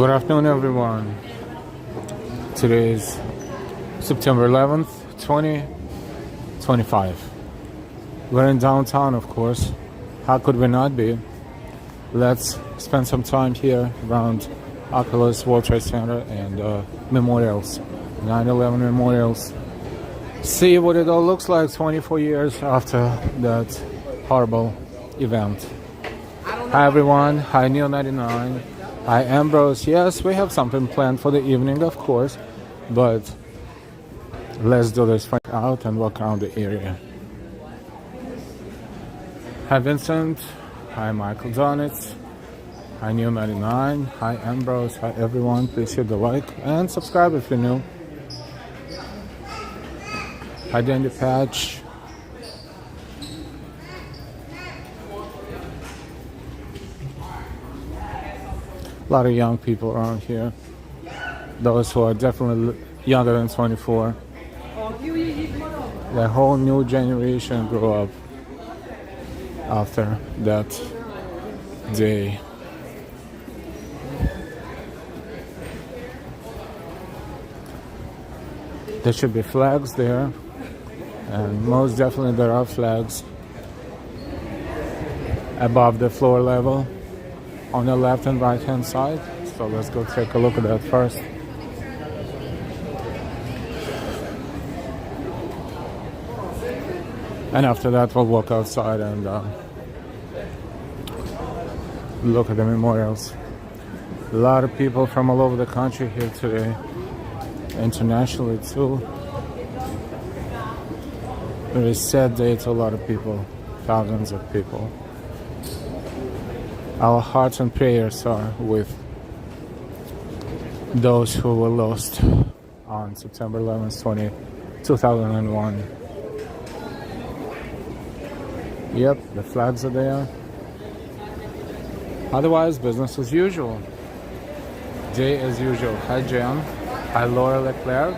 Good afternoon, everyone. Today is September 11th, 2025. We're in downtown, of course. How could we not be? Let's spend some time here around Oculus, World Trade Center, and memorials, 9/11 memorials. See what it all looks like 24 years after that horrible event. Hi, everyone. Hi, Neil99. Hi, Ambrose. Yes, we have something planned for the evening, of course, but let's do this right out and walk around the area. Hi, Vincent. Hi, Michael Donitz. Hi, Neil99. Hi, Ambrose. Hi, everyone. Please hit the like and subscribe if you're new. Hi, Dandy Patch. A lot of young people around here. Those who are definitely younger than 24. The whole new generation grew up after that day. There should be flags there, and most definitely there are flags above the floor level on the left and right hand side. So let's go take a look at that first. And after that we'll walk outside and look at the memorials. A lot of people from all over the country here today, internationally too. Very sad day to a lot of people, thousands of people. Our hearts and prayers are with those who were lost on September 11th, 2001. Yep, the flags are there. Otherwise, business as usual. Day as usual. Hi, Jen. Hi, Laura Leclerc.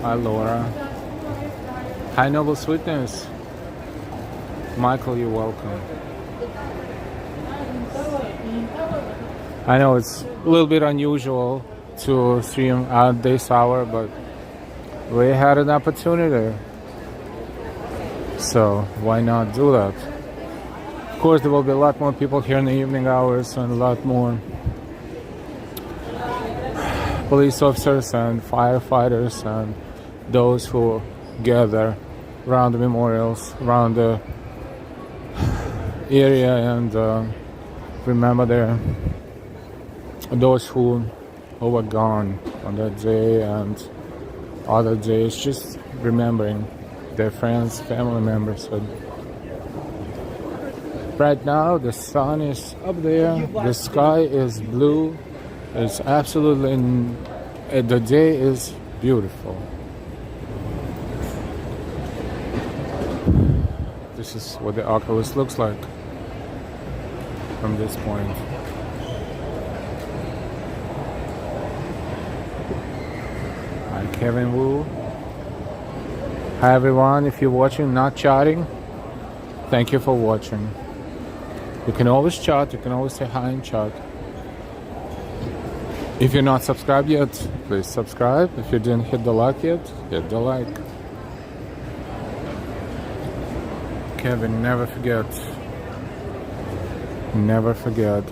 Hi, Laura. Hi, Noble Sweetness. Michael, you're welcome. I know it's a little bit unusual to stream at this hour, but we had an opportunity, so why not do that? Of course, there will be a lot more people here in the evening hours and a lot more police officers and firefighters and those who gather around the memorials, around the area, and remember those who were gone on that day and other days, just remembering their friends, family members. And right now the sun is up there, the sky is blue, it's absolutely, the day is beautiful. This is what the Oculus looks like from this point. Hi, Kevin Wu. Hi, everyone. If you're watching, not chatting, thank you for watching. You can always chat. You can always say hi in chat. If you're not subscribed yet, please subscribe. If you didn't hit the like yet, hit the like. Kevin, never forget. Never forget.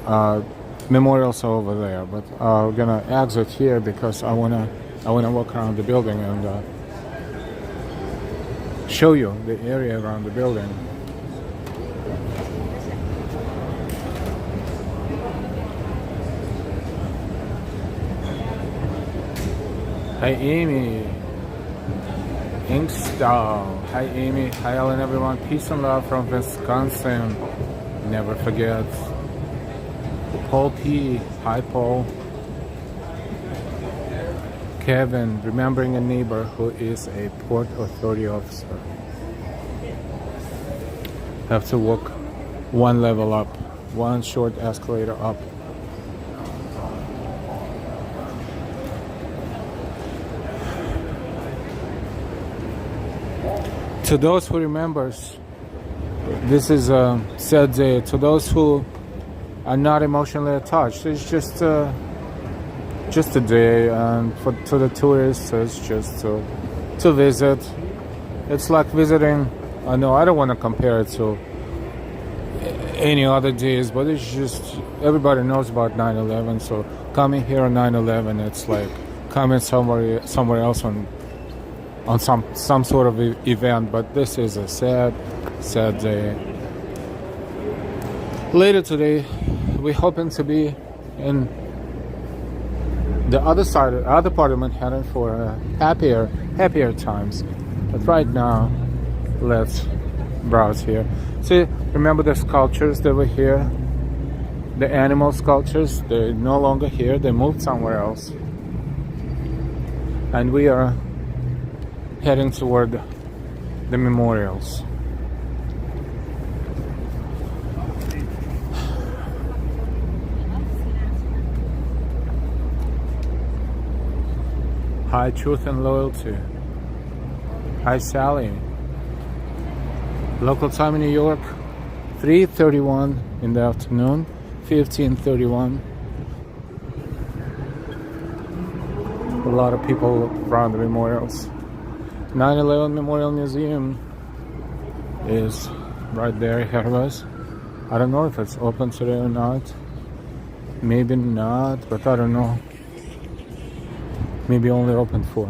Memorials are over there, but we're gonna exit here because I wanna walk around the building and show you the area around the building. Hi, Amy. Inkstall. Hi, Amy. Hi, Ellen, everyone. Peace and love from Wisconsin. Never forget. Paul P. Hi, Paul. Kevin, remembering a neighbor who is a Port Authority officer. Have to walk one level up, one short escalator up. To those who remembers, this is a sad day. To those who I'm not emotionally attached. It's just a day, and to the tourists, it's just to visit. It's like visiting. I know I don't want to compare it to any other days, but it's just everybody knows about 9/11. So coming here on 9/11, it's like coming somewhere else on some sort of event. But this is a sad day. Later today, we're hoping to be in the other part of Manhattan for happier times. But right now, let's browse here. See, remember the sculptures that were here? The animal sculptures, they're no longer here. They moved somewhere else. And we are heading toward the memorials. Hi, Truth and Loyalty. Hi, Sally. Local time in New York, 3:31 in the afternoon, 15:31. A lot of people around the memorials. 9/11 Memorial Museum is right there ahead of us. I don't know if it's open today or not. Maybe not, but I don't know. Maybe only open for,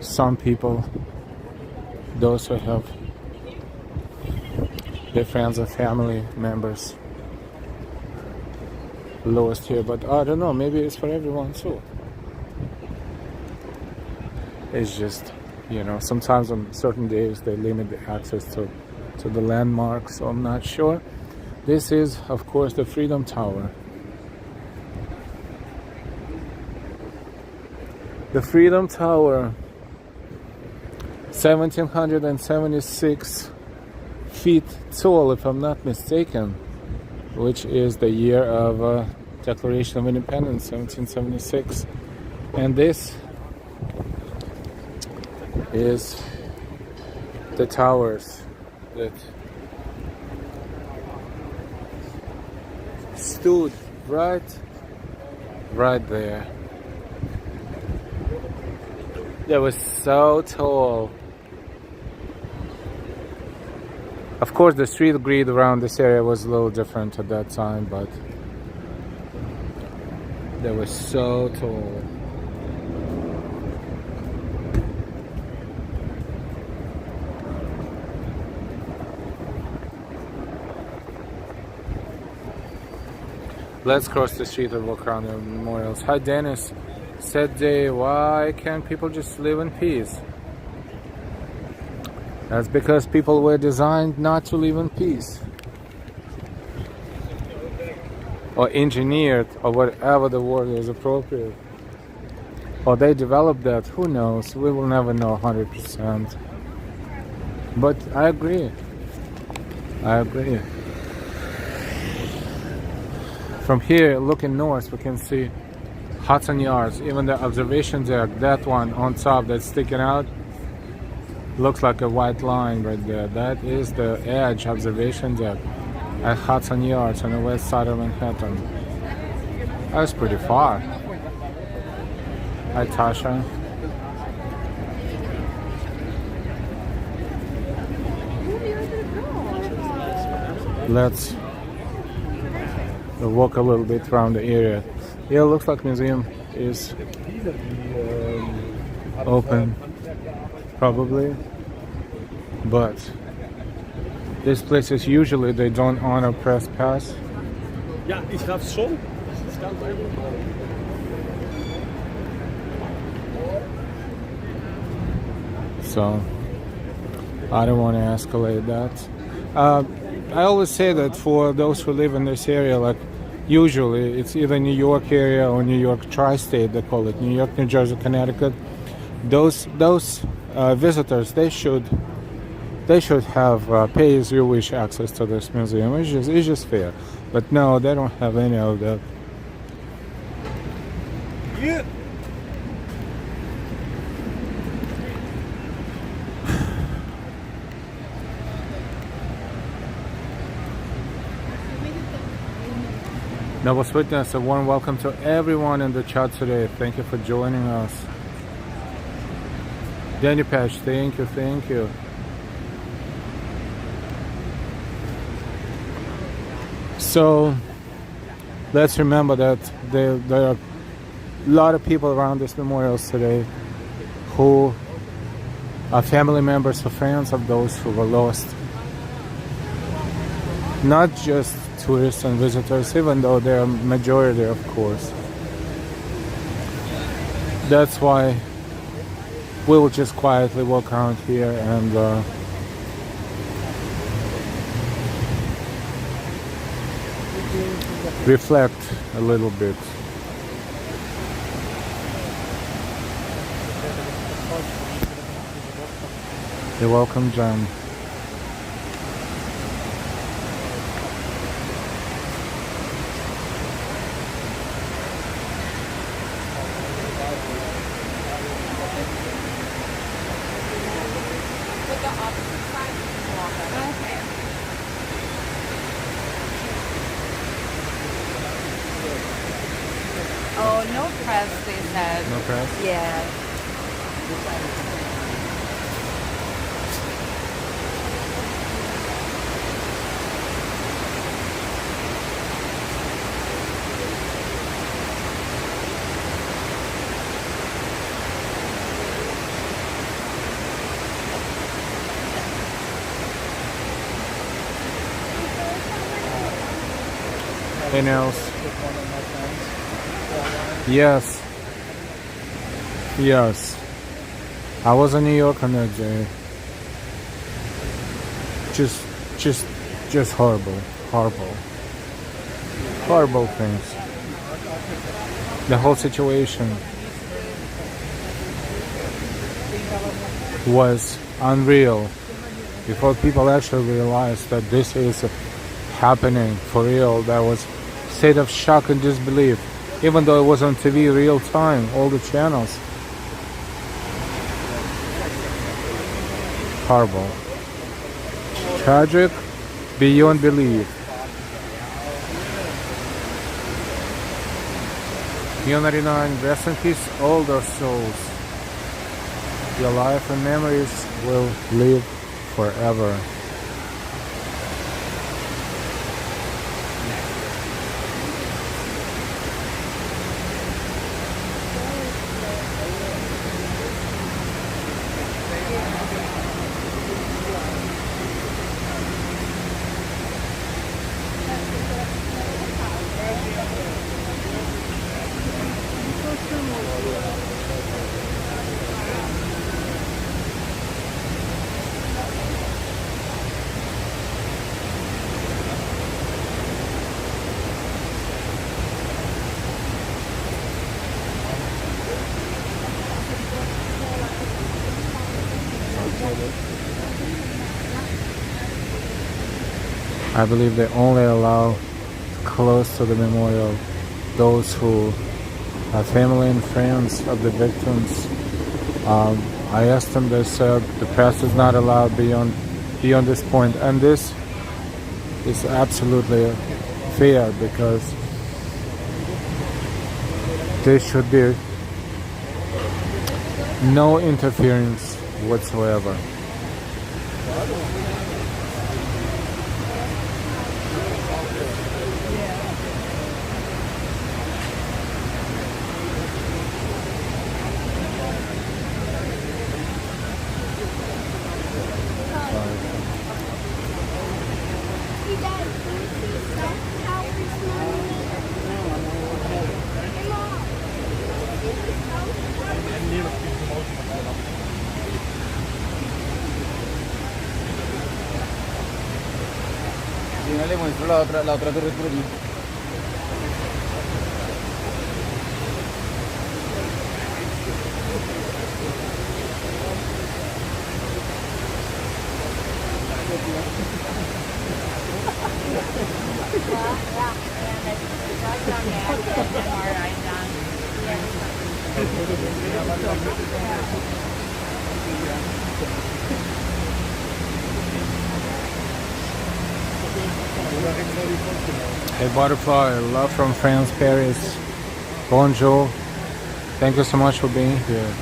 some people, those who have their friends or family members lost here. But I don't know, maybe it's for everyone too. It's just, sometimes on certain days they limit the access to the landmarks, so I'm not sure. This is, of course, the Freedom Tower. The Freedom Tower, 1,776 feet tall, if I'm not mistaken, which is the year of Declaration of Independence, 1776. And this is the towers that stood right there. That was so tall. Of course, the street grid around this area was a little different at that time, but they were so tall. Let's cross the street and walk around the memorials. Hi, Dennis. Sad day. Why can't people just live in peace? That's because people were designed not to live in peace, or engineered, or whatever the word is appropriate, or they developed that. Who knows? We will never know 100%. But I agree. From here, looking north, we can see Hudson Yards, even the observation deck, that one on top that's sticking out, looks like a white line right there. That is the edge observation deck at Hudson Yards on the west side of Manhattan. That's pretty far. Hi, Tasha. Let's walk a little bit around the area. Yeah, it looks like museum is open, probably, but these places usually they don't honor press pass. Ja, ich hab's schon. So I don't want to escalate that. I always say that for those who live in this area, like usually it's either New York area or New York tri-state, they call it, New York, New Jersey, Connecticut. Those visitors, they should have pay-as-you-wish access to this museum. It's just fair. But no, they don't have any of that. Yeah. Nobles Witness, a warm welcome to everyone in the chat today. Thank you for joining us. Danny Patch, thank you, thank you. So let's remember that there are a lot of people around these memorials today who are family members or friends of those who were lost. Not just tourists and visitors, even though they are majority, of course. That's why we will just quietly walk around here and reflect a little bit. You're welcome, John. Oh, no press, they said. No press? Yeah. Anything else? Yes. Yes. I was in New York on that day. Just horrible. Horrible things. The whole situation was unreal before people actually realized that this is happening for real. There was state of shock and disbelief, even though it was on TV real time, all the channels. Horrible. Tragic beyond belief. Unity 9, rest in peace, all those souls. Your life and memories will live forever. I believe they only allow close to the memorial those who are family and friends of the victims. I asked them, they said the press is not allowed beyond this point, and this is absolutely fair because there should be no interference whatsoever. Si no le muestro la otra torre por allí. Hey Butterfly, love from France, Paris. Bonjour. Thank you so much for being here.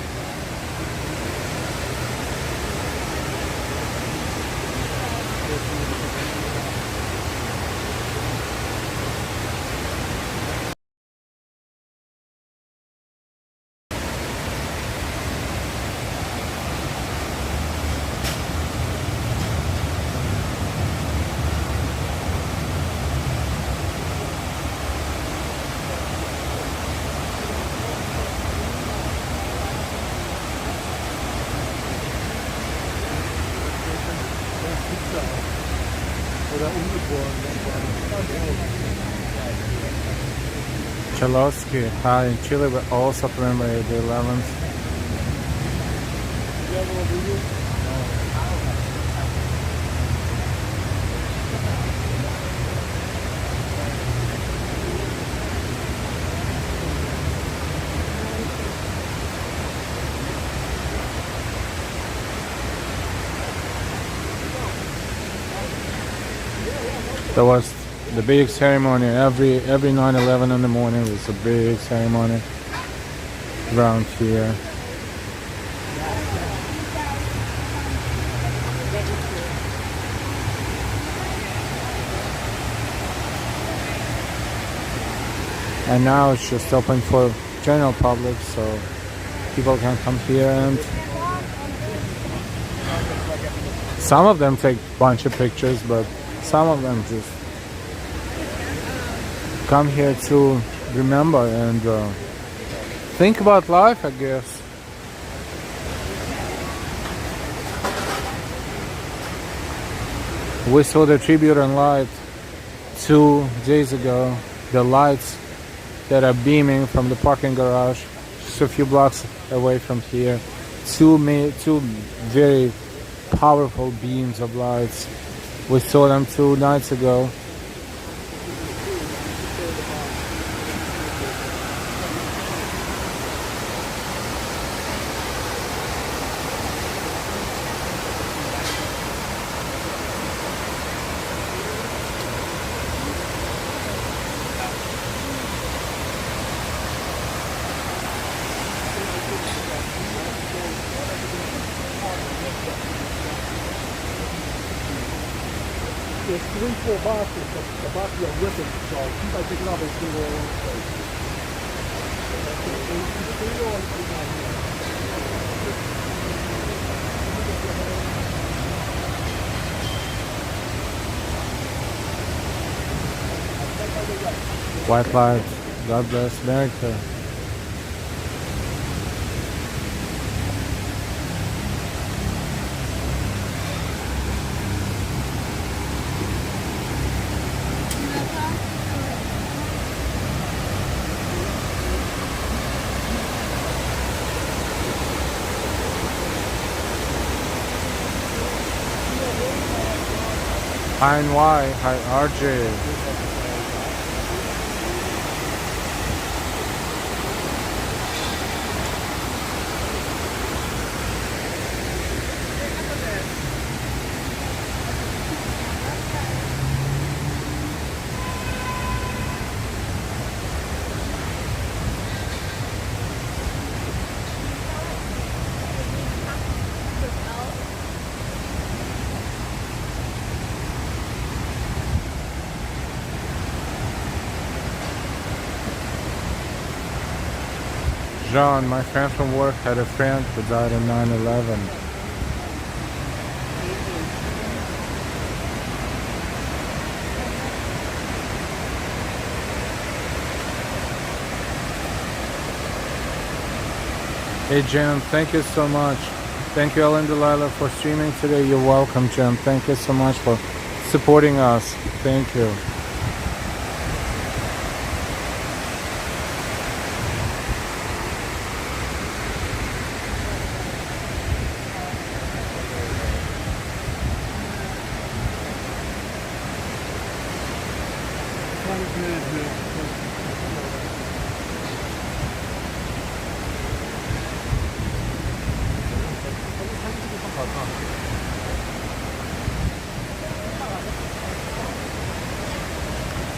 Chalowski, hi, in Chile, but also February the 11th. That was the big ceremony. Every 9/11 in the morning was a big ceremony around here. And now it's just open for general public, so people can come here, and some of them take a bunch of pictures, but some of them just come here to remember and think about life, I guess. We saw the tribute and light 2 days ago. The lights that are beaming from the parking garage just a few blocks away from here. Two very powerful beams of lights. We saw them 2 nights ago. There's 3-4 boxes, the boxes are ripping, so keep on picking up and see where one place. White light. God bless America. Hi NY, hi RJ. John, my friend from work had a friend who died on 9/11. Hey Jen, thank you so much. Thank you Ellen Delilah for streaming today. You're welcome, Jen. Thank you so much for supporting us. Thank you.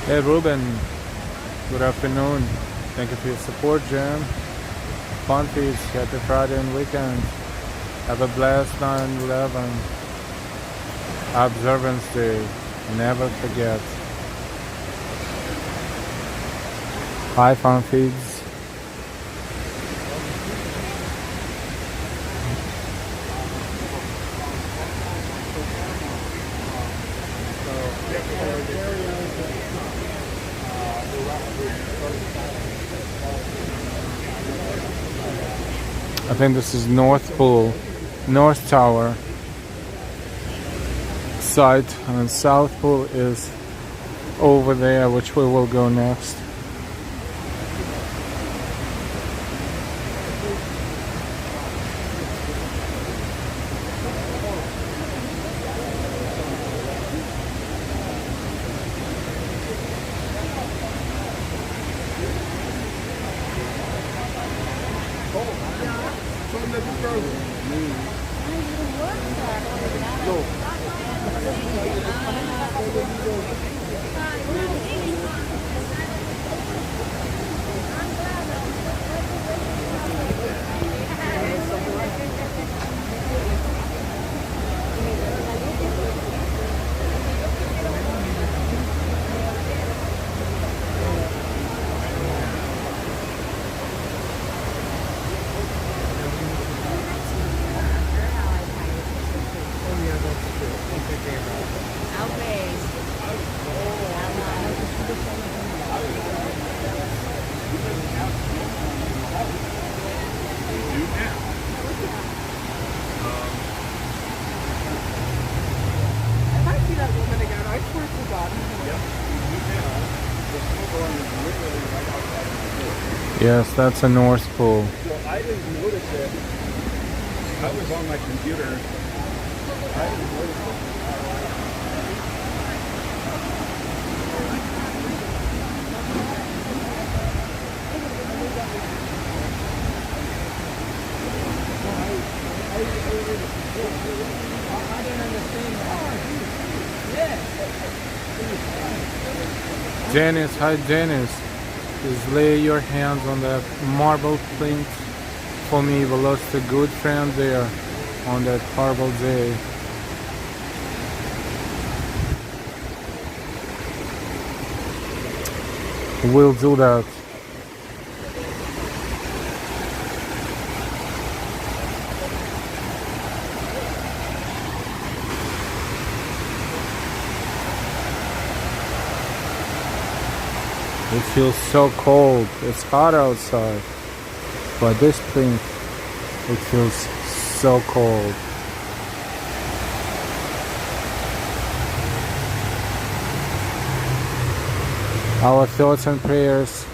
Hey Ruben, good afternoon. Thank you for your support, Jim. Fun feast, happy Friday and weekend. Have a blessed 9/11 Observance Day. Never forget. Hi, Fun Feeds. I think this is North Pool, North Tower site, and South Pool is over there, which we will go next. Yes, that's a North Pool. So I didn't notice it. I was on my computer. I didn't notice it. I didn't understand. Janice, hi Janice. Please lay your hands on that marble plinth for me. We lost a good friend there on that horrible day. We'll do that. It feels so cold. It's hot outside, but this plinth, it feels so cold. Our thoughts and prayers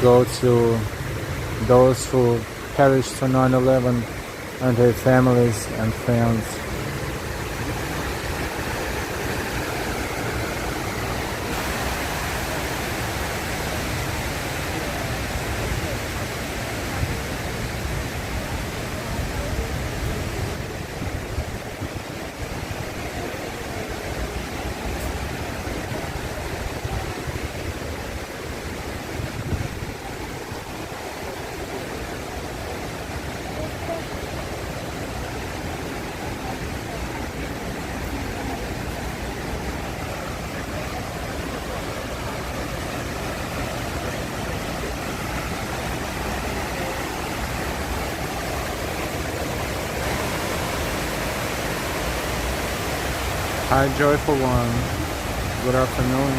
go to those who perished on 9/11 and their families and friends. Hi, Joyful One. Good afternoon.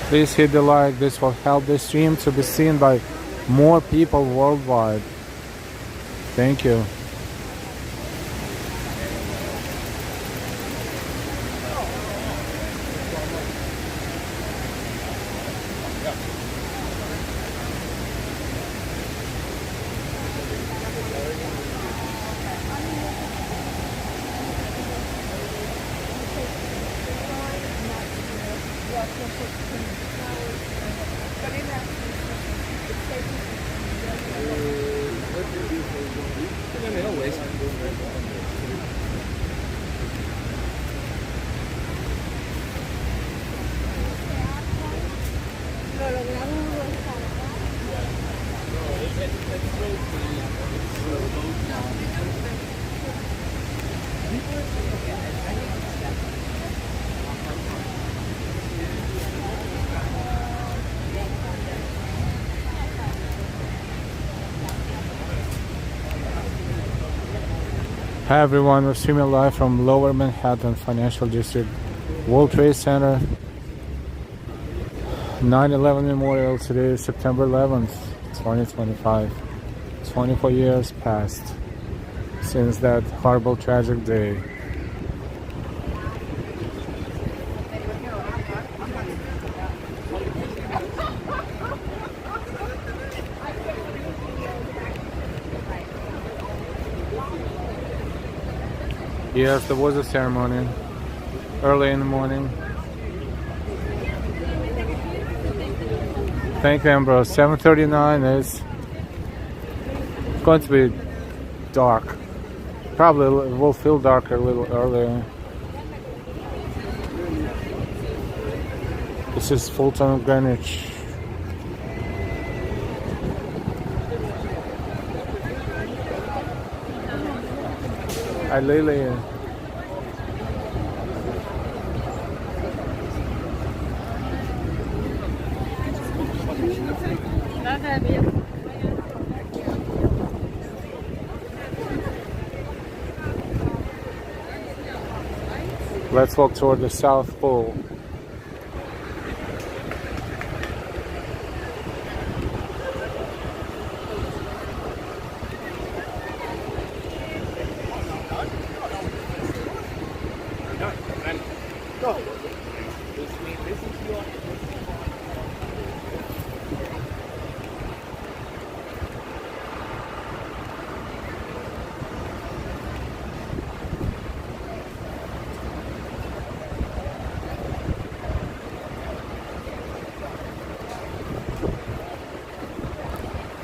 Please hit the like. This will help the stream to be seen by more people worldwide. Thank you. Hi everyone, we're streaming live from Lower Manhattan Financial District, World Trade Center. 9/11 Memorial. Today is September 11th, 2025. 24 years passed since that horrible, tragic day. Yes, there was a ceremony early in the morning. Thank you, Ambrose. 7:39 is going to be dark. Probably it will feel darker a little earlier. This is Fulton, Greenwich. Hi, Lily. Let's walk toward the South Pole.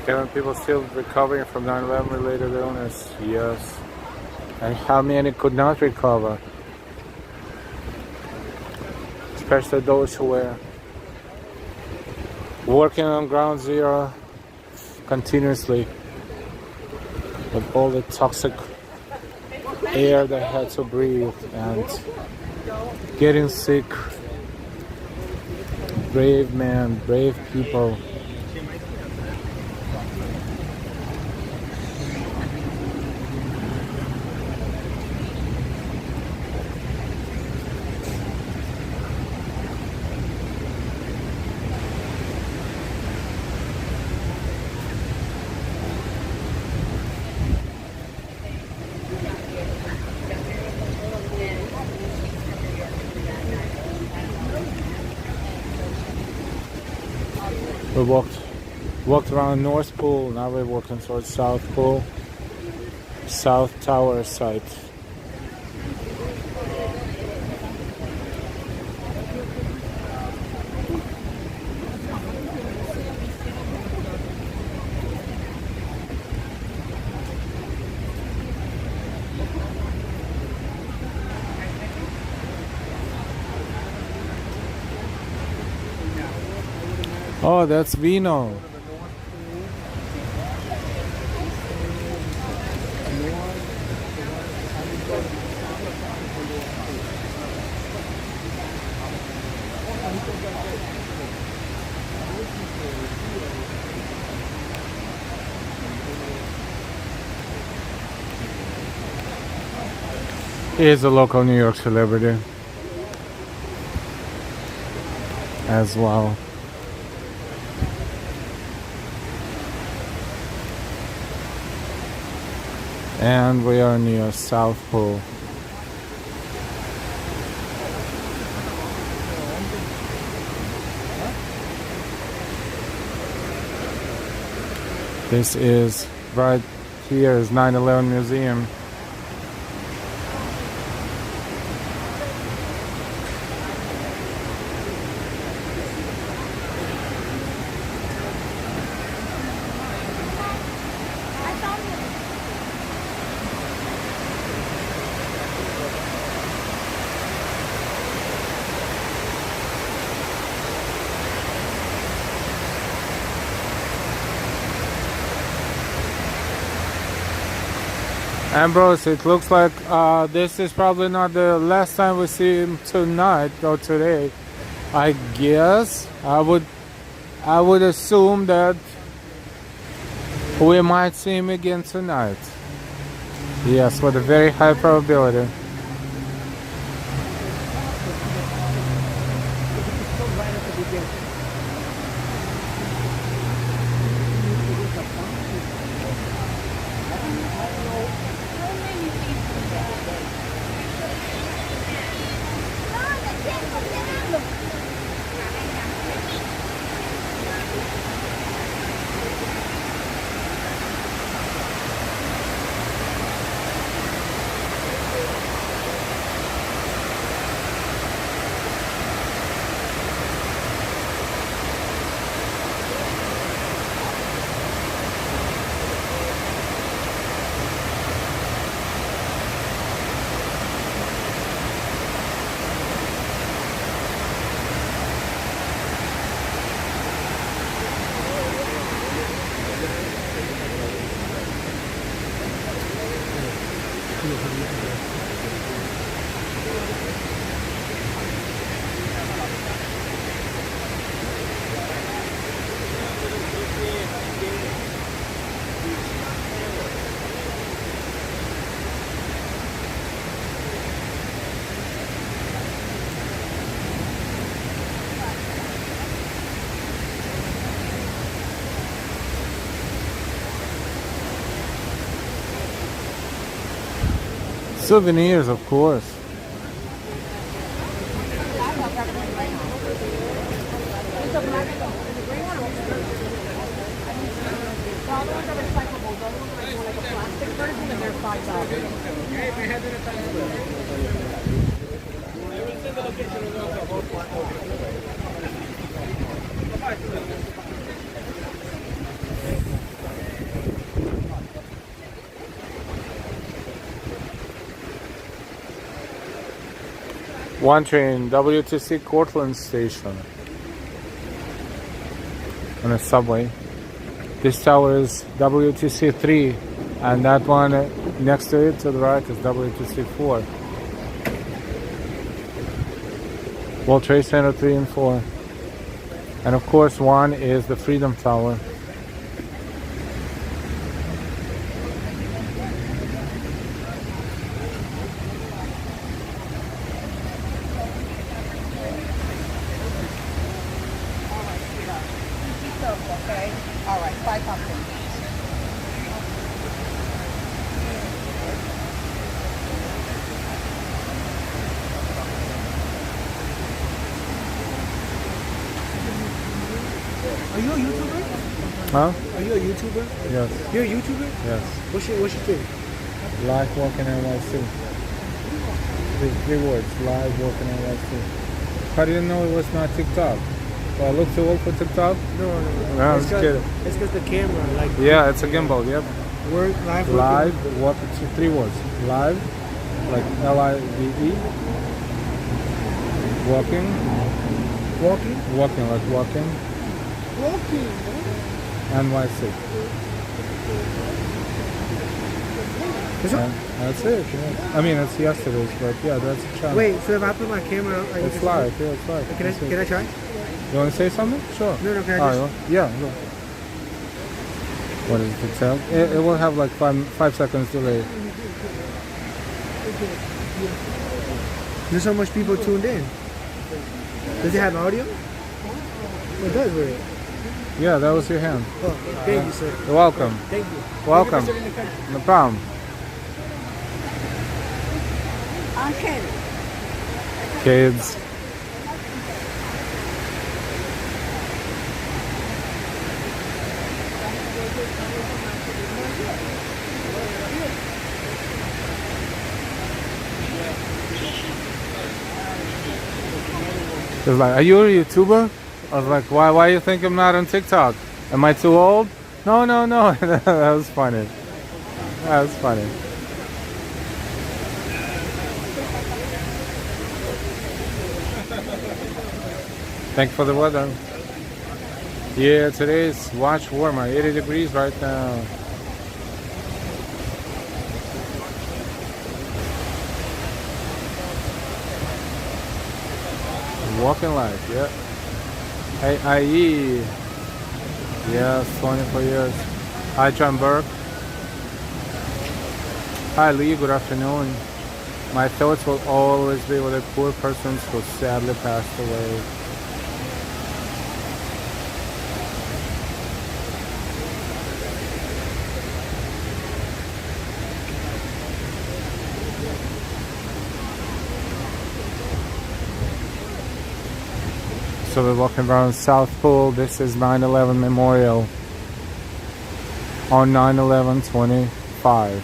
Kevin, people still recovering from 9/11 related illness? Yes. And how many could not recover? Especially those who were working on ground zero continuously with all the toxic air they had to breathe and getting sick. Brave man, brave people. We walked around North Pole, now we're walking towards South Pole, South Tower site. Oh, that's Vino. He is a local New York celebrity as well. And we are near South Pole. This is right here is 9/11 Museum. Ambrose, it looks like this is probably not the last time we see him tonight or today. I guess I would assume that we might see him again tonight. Yes, with a very high probability. Souvenirs, of course. One train, WTC Cortlandt Station. On a subway. This tower is WTC 3, and that one next to it to the right is WTC 4. World Trade Center 3 and 4. And of course, one is the Freedom Tower. Okay. All right. 5 pumpkins. Are you a YouTuber? Huh? Are you a YouTuber? Yes. You're a YouTuber? Yes. What's your thing? Live Walking NYC. Three words. Live Walking NYC. How do you know it was not TikTok? Do I look too old for TikTok? No. No, I'm just kidding. It's because the camera, like. Yeah, it's a gimbal, yep. Work, live. Live, what? 3 words. Live, like L-I-V-E. Walking. Walking? Walking, like walking. Walking. NYC. And that's it. Yeah. I mean, it's yesterday's, but yeah, that's a channel. Wait, so if I put my camera on, It's live. Yeah, it's live. Can I try? You want to say something? Sure. No, can I Alright, yeah, go. What is it tell? It will have like 5 seconds delay. There's so much people tuned in. Does it have audio? It does, right? Yeah, that was your hand. Oh, thank you, sir. You're welcome. Thank you. Welcome. No problem. Uncle. Kids. It's like, are you a YouTuber? I was like, why you think I'm not on TikTok? Am I too old? No. That was funny. That was funny. Thank you for the weather. Yeah, today is much warmer, 80 degrees right now. Walking Life, yeah. AIE, yes, 24 years. Hi, John Burke. Hi, Lee, good afternoon. My thoughts will always be with the poor persons who sadly passed away. So we're walking around South Pool. This is 9/11 Memorial on 9/11/25,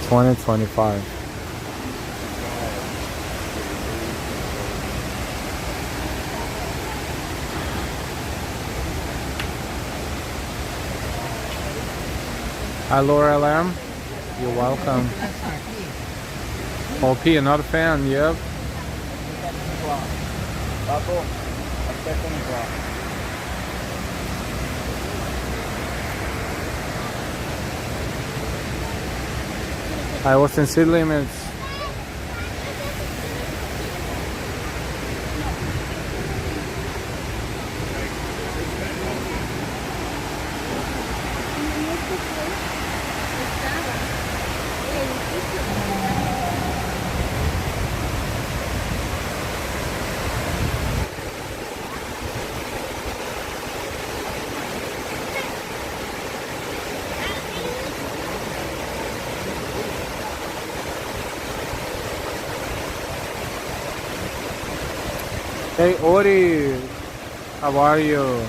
2025. Hi, Laura Lamb. You're welcome. OP, another fan, yep. Papo, aspetta un po'. Hi, Austin City Limits. Hey Ori, how are you?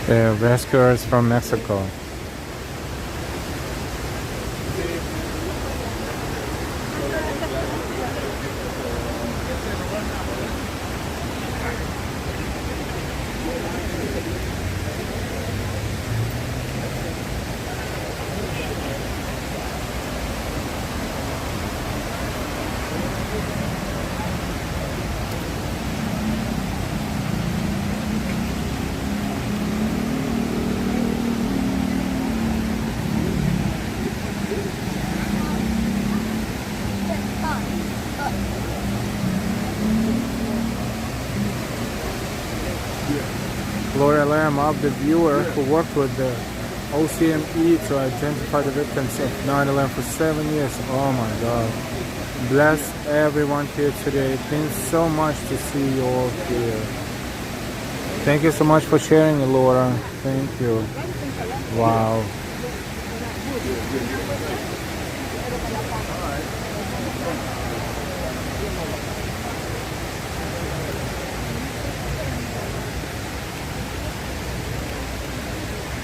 The rescuers from Mexico. Laura Lamb, of the viewer who worked with the OCME to identify the victims of 9/11 for 7 years. Oh my God. Bless everyone here today. It means so much to see you all here. Thank you so much for sharing, Laura. Thank you. Wow.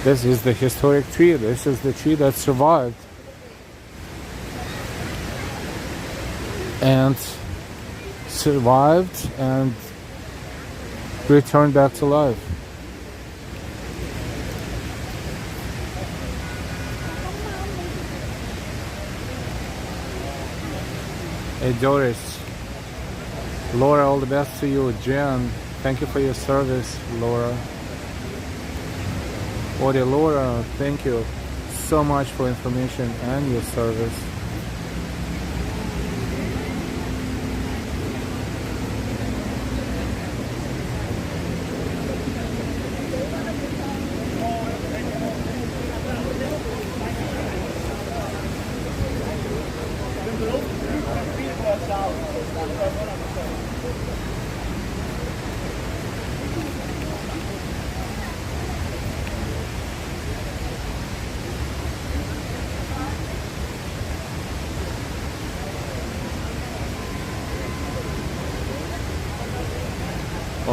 This is the historic tree. This is the tree that survived and returned back to life. Hey Doris, Laura, all the best to you. Jen, thank you for your service, Laura. Audio Laura, thank you so much for information and your service.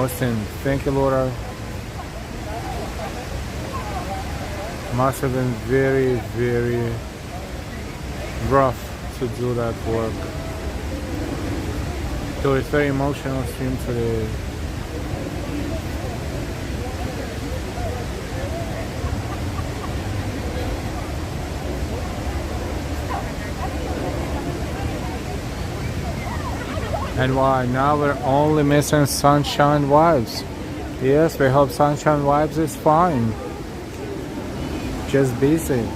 Austin, thank you, Laura. Must have been very, very rough to do that work. So it's very emotional stream today. And why? Now we're only missing Sunshine Vibes. Yes, we hope Sunshine Vibes is fine. Just busy.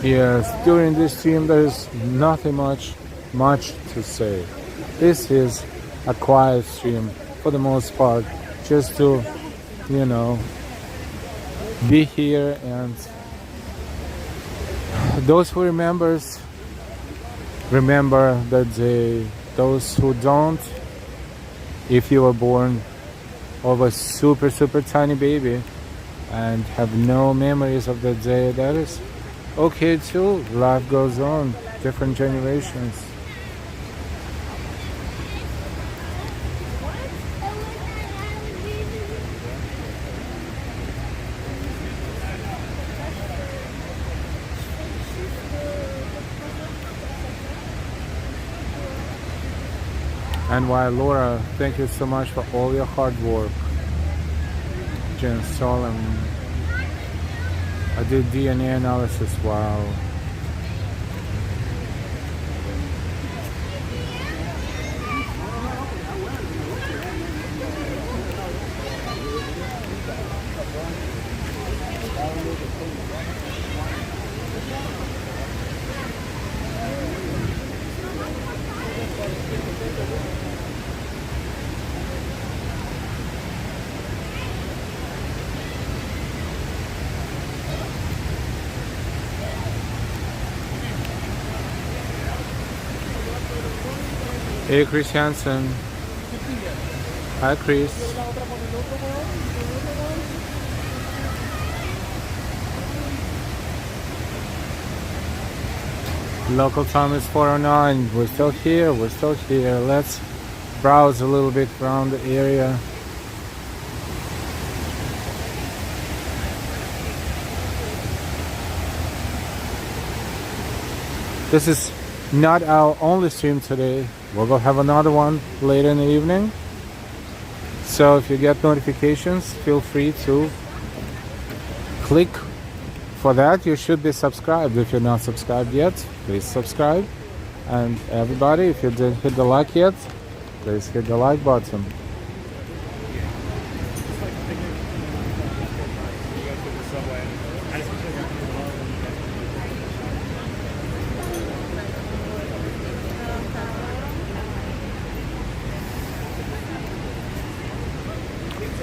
Yes, during this stream there is nothing much to say. This is a quiet stream for the most part, just to, you know, be here. And those who remember that day. Those who don't, if you were born of a super tiny baby and have no memories of that day, that is okay too. Life goes on, different generations. And while Laura, thank you so much for all your hard work. Jen Solomon, I did DNA analysis. Wow. Hey, Chris Hansen. Hi, Chris. Local time is 4:09. We're still here. Let's browse a little bit around the area. This is not our only stream today. We'll go have another one later in the evening. So if you get notifications, feel free to click for that. You should be subscribed. If you're not subscribed yet, please subscribe. And everybody, if you didn't hit the like yet, please hit the like button.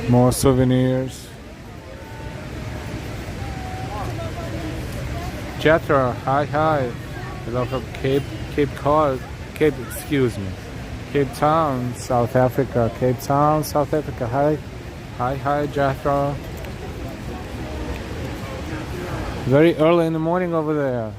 More souvenirs. Jethro, hi. Hello from Cape Town, South Africa. Hi, Jethro. Very early in the morning over there.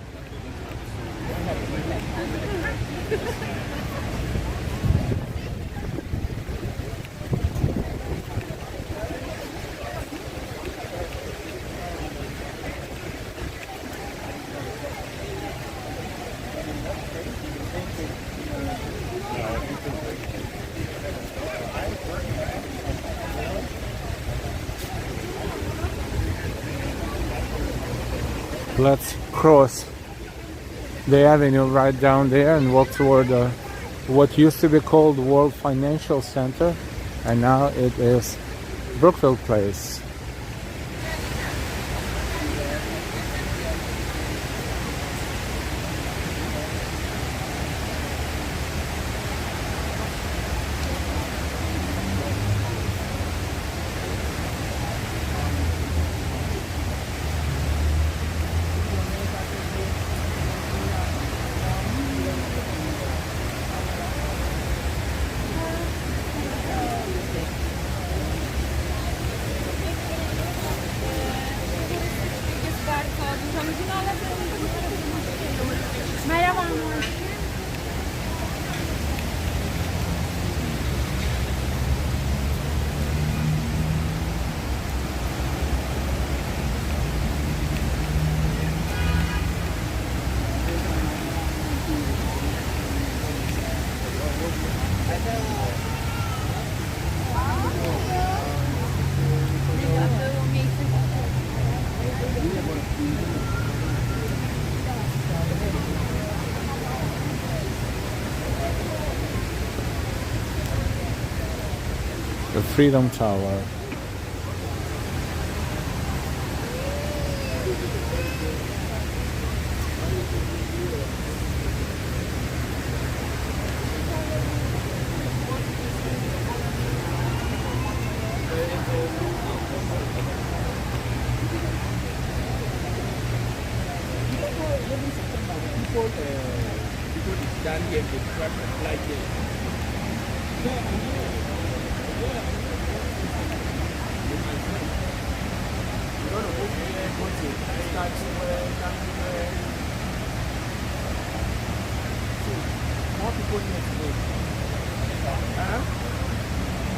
Let's cross the avenue right down there and walk toward what used to be called World Financial Center, and now it is Brookfield Place. The Freedom Tower. People stand here to traffic light here.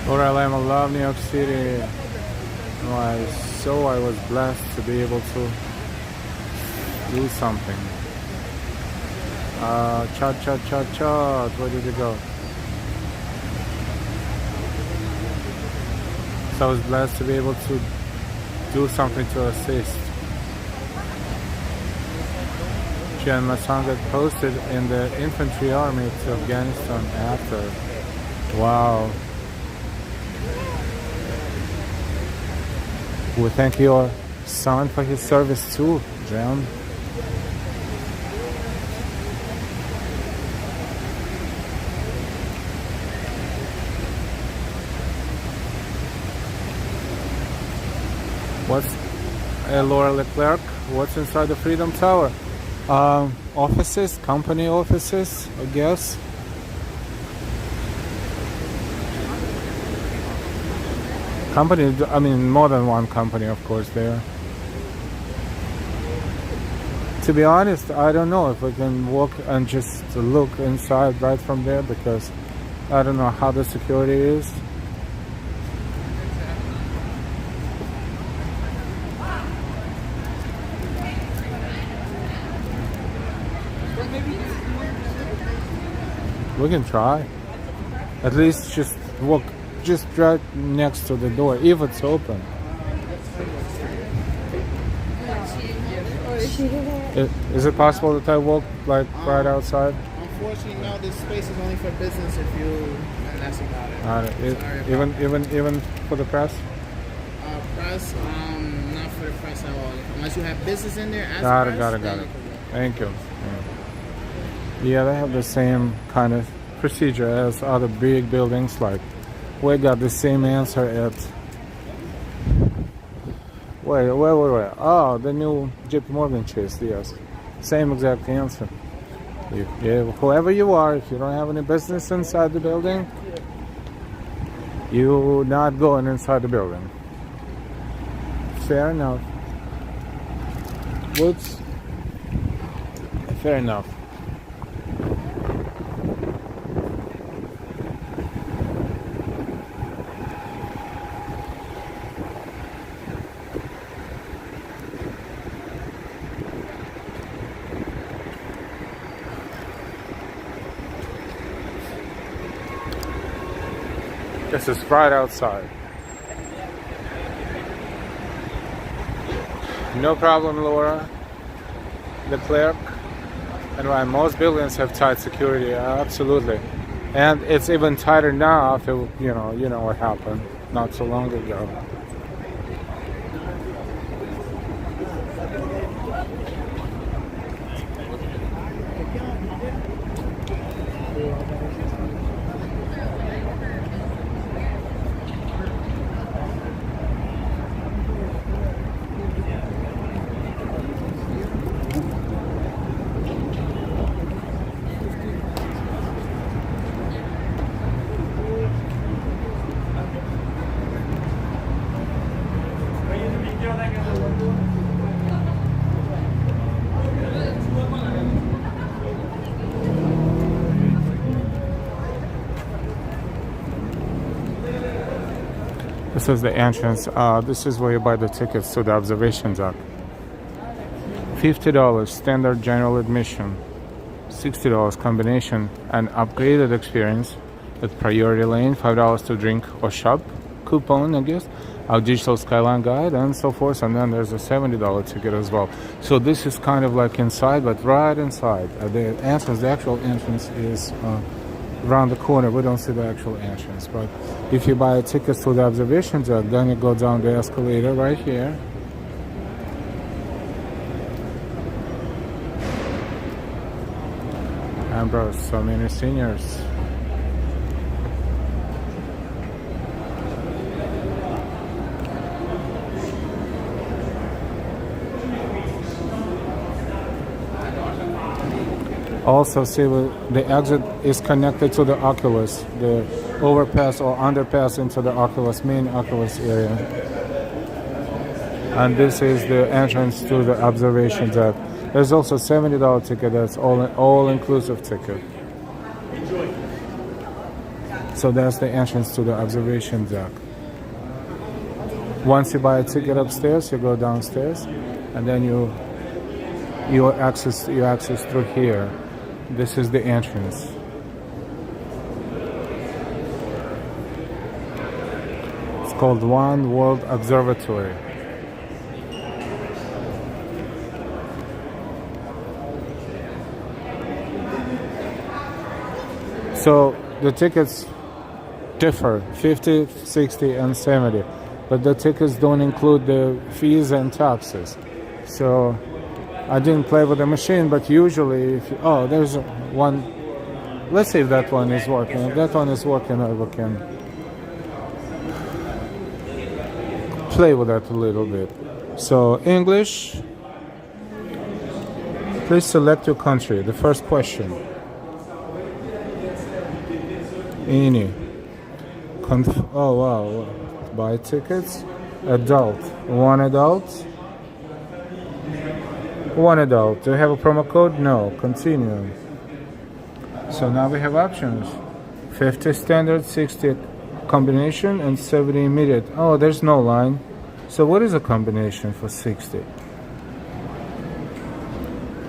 Laura, I love New York City. I was blessed to be able to do something. Chat. Where did it go? So I was blessed to be able to do something to assist. She and my son got posted in the infantry army to Afghanistan after. Wow. We thank your son for his service too, Jan. What's Laura Leclerc? What's inside the Freedom Tower? Offices, company offices, I guess. Company, I mean, more than one company, of course, there. To be honest, I don't know if we can walk and just look inside right from there, because I don't know how the security is. We can try. At least just walk just right next to the door, if it's open. Is it possible that I walk like right outside? Unfortunately, no. This space is only for business. If you, and that's about it. Even for the press? Press, not for the press at all. Unless you have business in there. Got it. Thank you. Yeah, they have the same kind of procedure as other big buildings. Like, we got the same answer at. Wait. Oh, the new JP Morgan Chase, yes. Same exact answer. Whoever you are, if you don't have any business inside the building, you're not going inside the building. Fair enough. Whoops. Fair enough. This is right outside. No problem, Laura. Leclerc. And why most buildings have tight security, absolutely. And it's even tighter now after, you know what happened not so long ago. This is the entrance. This is where you buy the tickets to the observation deck. $50 standard general admission, $60 combination and upgraded experience with priority lane, $5 to drink or shop coupon, I guess, our digital skyline guide and so forth, and then there's a $70 ticket as well. So this is kind of like inside, but right inside. The actual entrance is around the corner. We don't see the actual entrance. But if you buy a ticket to the observation deck, then you go down the escalator right here. And bro, so many seniors. Also, see the exit is connected to the Oculus, the overpass or underpass into the Oculus, main Oculus area. And this is the entrance to the observation deck. There's also $70 ticket, that's all inclusive ticket. So that's the entrance to the observation deck. Once you buy a ticket upstairs, you go downstairs, and then you access through here. This is the entrance. It's called World Observatory. So the tickets differ, 50, 60, and 70. But the tickets don't include the fees and taxes. So I didn't play with the machine, but usually, there's one. Let's see if that one is working. If that one is working, we can play with that a little bit. So English, please select your country. The first question. Any. Oh wow. Buy tickets. Adult. One adult. One adult. Do you have a promo code? No. Continue. So now we have options. 50 standard, 60 combination, and 70 immediate. Oh, there's no line. So what is a combination for 60?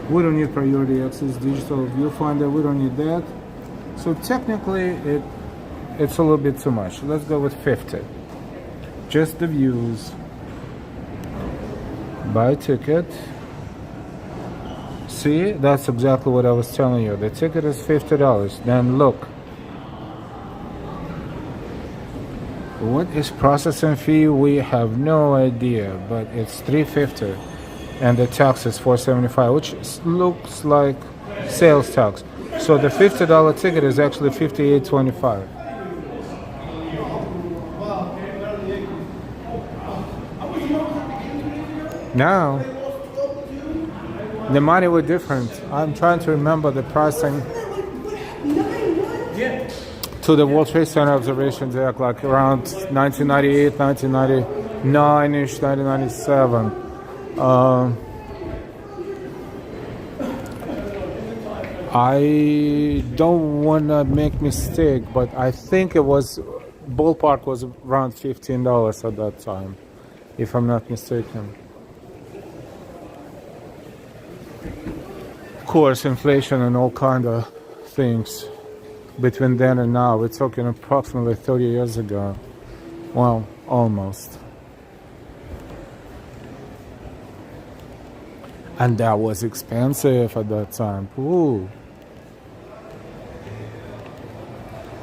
We don't need priority access, digital viewfinder. We don't need that. So technically, it's a little bit too much. Let's go with 50. Just the views. Buy ticket. See, that's exactly what I was telling you. The ticket is $50. Then look. What is processing fee? We have no idea, but it's $350, and the tax is $475, which looks like sales tax. So the $50 ticket is actually $58.25. Now, the money was different. I'm trying to remember the pricing to the World Trade Center observation deck, like around 1998, 1999-ish, 1997. I don't want to make mistake, but I think it was, ballpark was around $15 at that time, if I'm not mistaken. Of course, inflation and all kind of things between then and now. We're talking approximately 30 years ago. Well, almost. And that was expensive at that time. Ooh.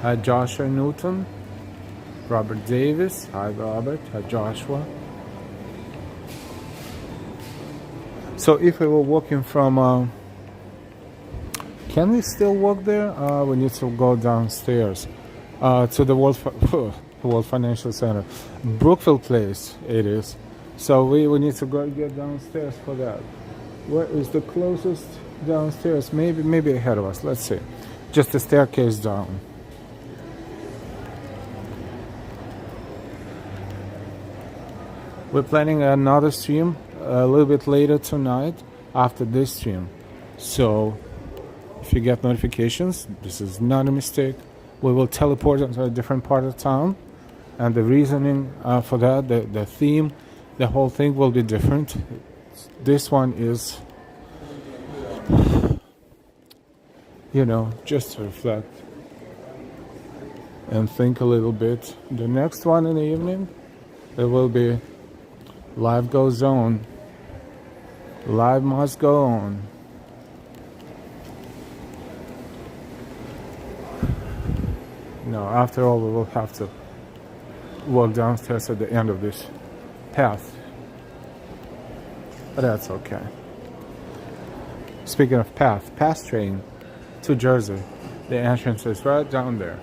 Hi, Joshua Newton. Robert Davis. Hi, Robert. Hi, Joshua. So if we were walking from... can we still walk there? We need to go downstairs to the World Financial Center. Brookfield Place it is. So we need to go get downstairs for that. Where is the closest downstairs? Maybe ahead of us. Let's see. Just a staircase down. We're planning another stream a little bit later tonight after this stream. So if you get notifications, this is not a mistake. We will teleport into a different part of town, and the reasoning for that, the theme, the whole thing will be different. This one is, just to reflect and think a little bit. The next one in the evening, it will be Life Goes On. Life must go on. No, after all, we will have to walk downstairs at the end of this path. But that's okay. Speaking of path train to Jersey. The entrance is right down there.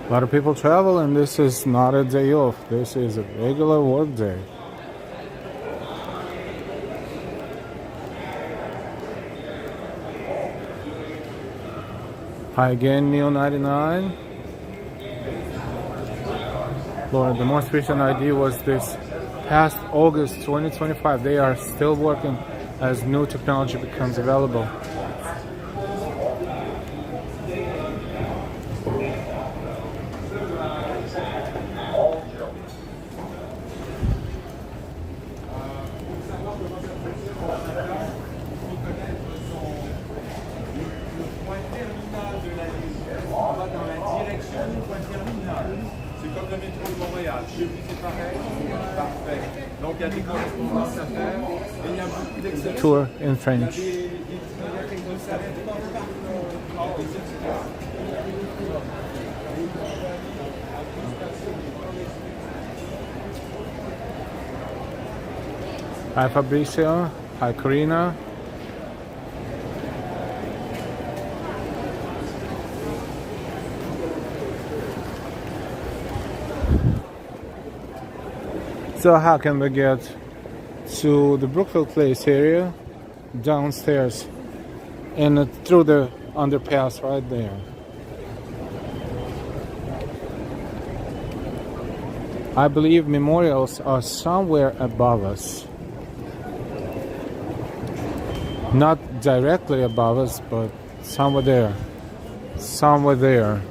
A lot of people travel, and this is not a day off. This is a regular work day. Hi again, Neo 99. Lord, the most recent ID was this past August 2025. They are still working as new technology becomes available. C'est comme le métro de Montréal. Chez vous, c'est pareil. Parfait. Donc, il y a des correspondances à faire et il y a beaucoup d'exceptions. Tour in French. Hi Fabricio. Hi Karina. So how can we get to the Brookfield Place area? Downstairs and through the underpass right there. I believe memorials are somewhere above us. Not directly above us, but somewhere there. Somewhere there.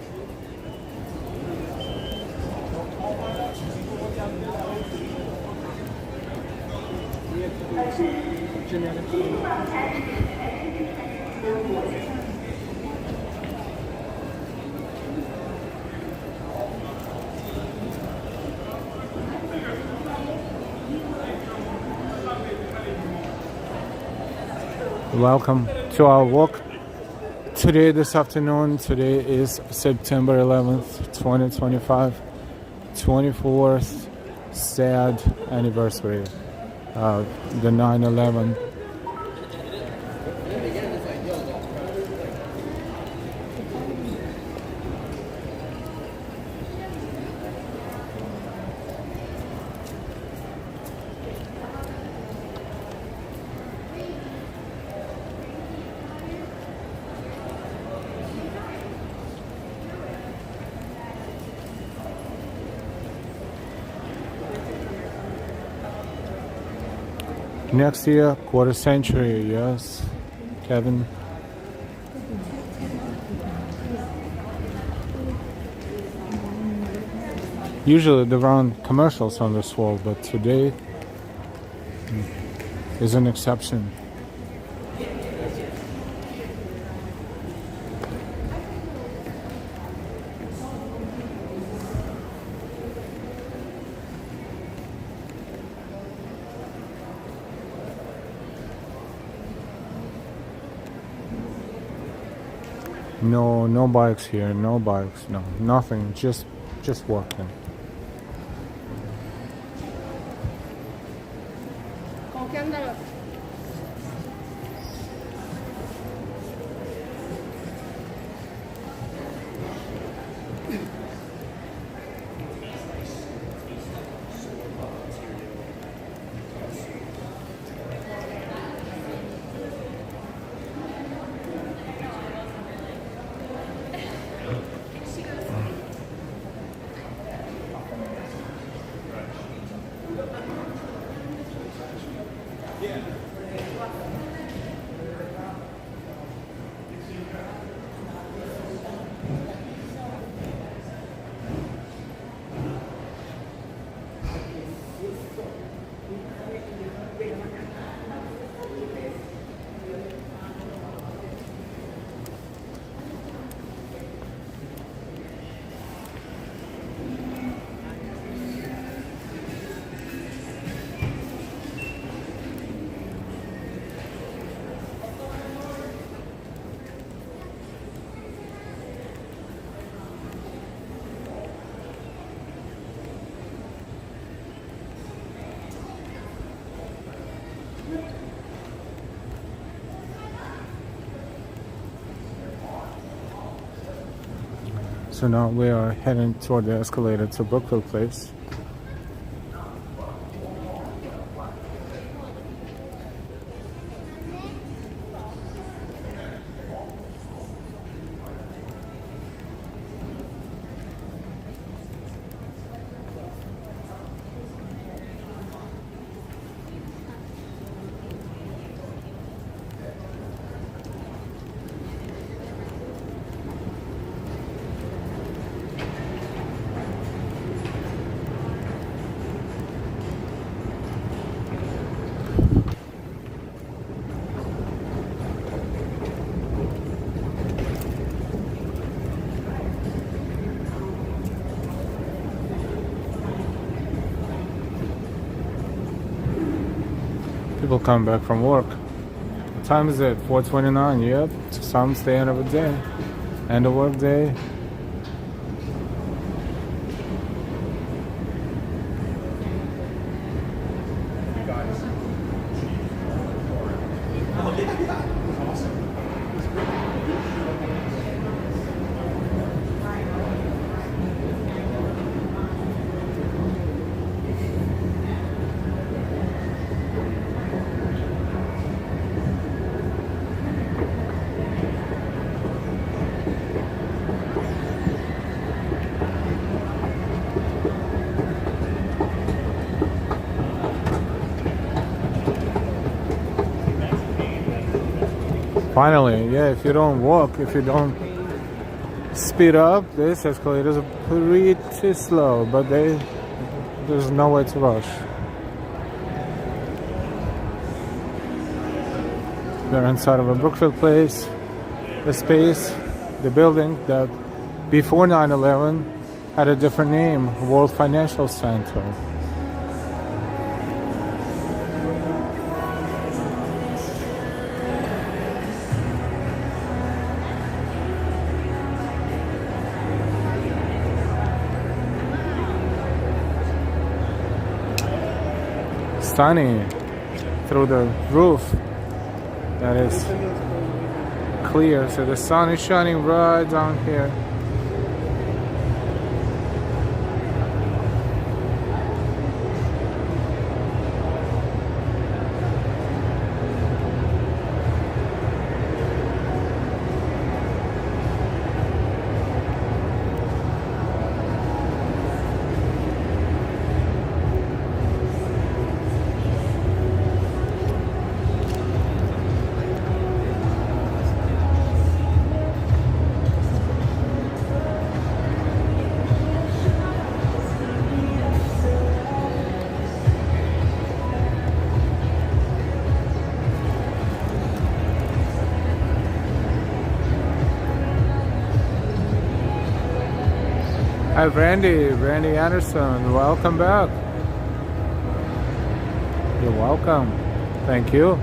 Welcome to our walk today this afternoon. Today is September 11th, 2025, 24th sad anniversary of the 9/11. Next year, quarter century, yes, Kevin. Usually they run commercials on this wall, but today is an exception. No bikes here, no bikes, no, nothing, just walking. So now we are heading toward the escalator to Brookfield Place. People come back from work. What time is it? 4:29. Yep. Some it's the end of the day. End of work day. Finally, yeah, if you don't walk, if you don't speed up, this escalators are pretty slow, but there's no way to rush. We're inside of a Brookfield Place, the space, the building that before 9/11 had a different name, World Financial Center. Sunny through the roof that is clear, so the sun is shining right down here. Hi Randy Anderson, welcome back. You're welcome. Thank you.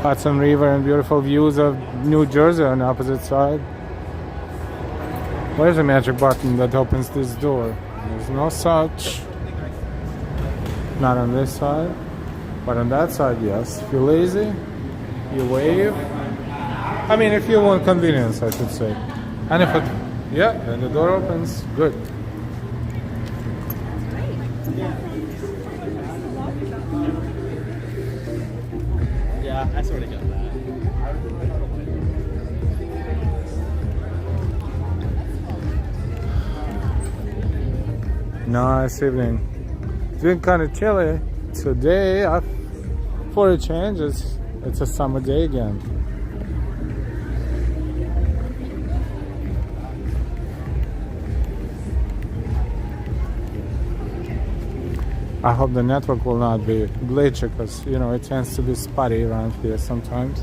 Hudson River and beautiful views of New Jersey on the opposite side. Where's the magic button that opens this door? There's no such. Not on this side, but on that side, yes. If you're lazy, you wave. I mean, if you want convenience, I should say. And if it, yeah, and the door opens, good. Yeah, I sort of get that. Nice evening. It's been kind of chilly today. For a change, it's a summer day again. I hope the network will not be glitchy, because you know it tends to be spotty around here sometimes.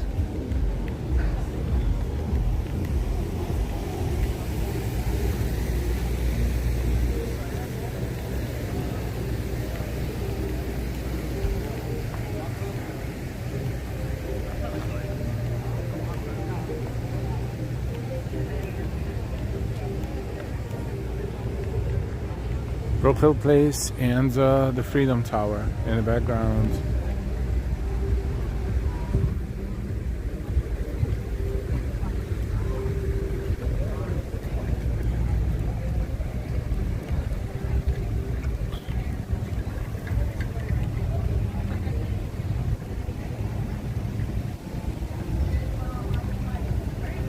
Brookfield Place and the Freedom Tower in the background.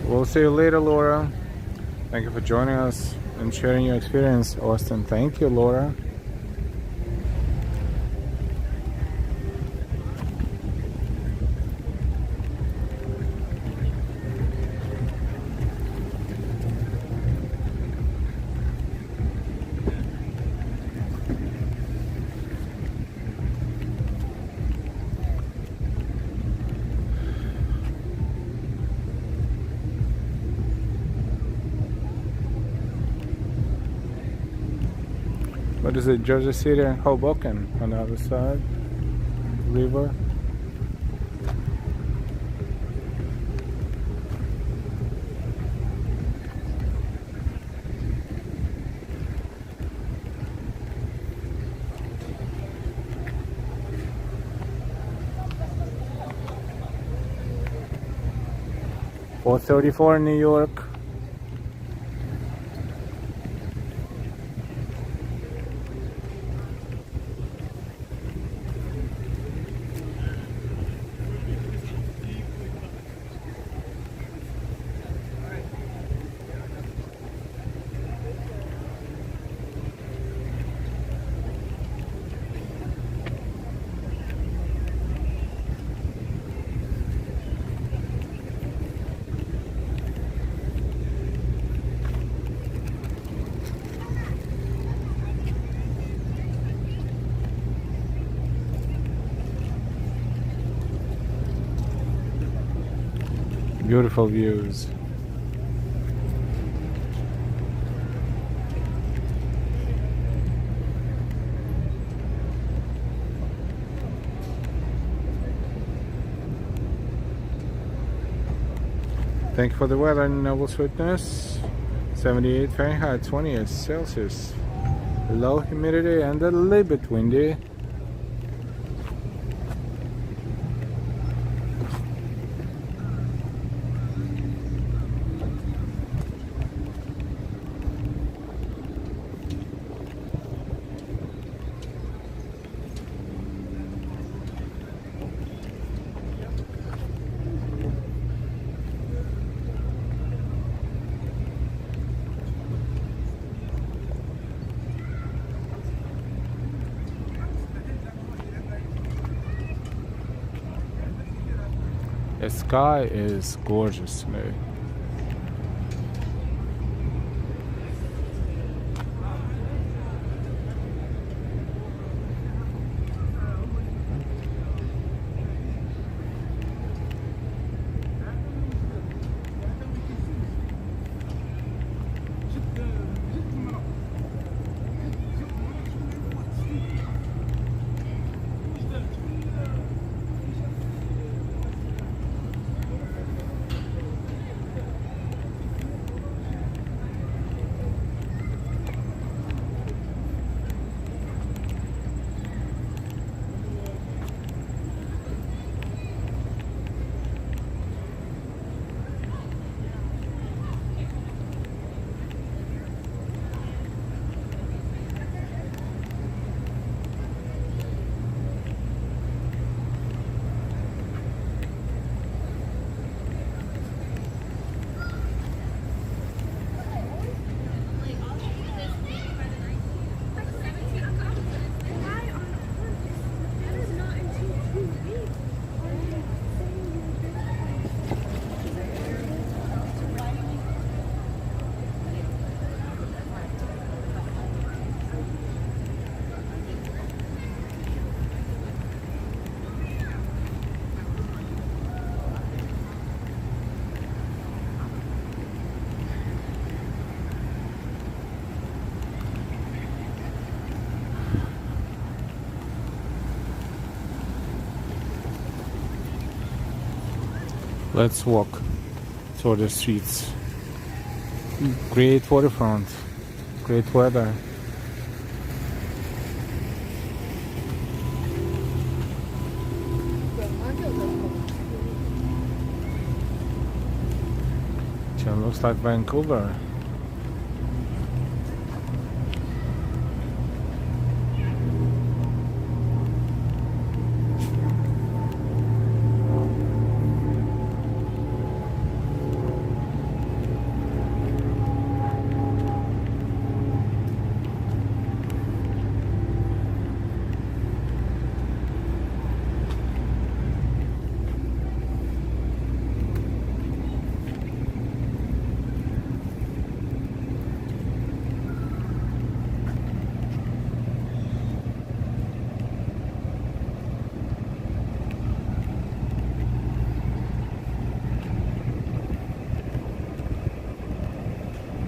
We'll see you later, Laura. Thank you for joining us and sharing your experience, Austin. Thank you, Laura. What is it? Jersey City and Hoboken on the other side. River. .434 in New York. Beautiful views. Thank you for the weather in Noble Sweetness. 78 Fahrenheit, 28 Celsius. Low humidity and a little bit windy. The sky is gorgeous today. Let's walk toward the streets. Great waterfront, great weather. Looks like Vancouver.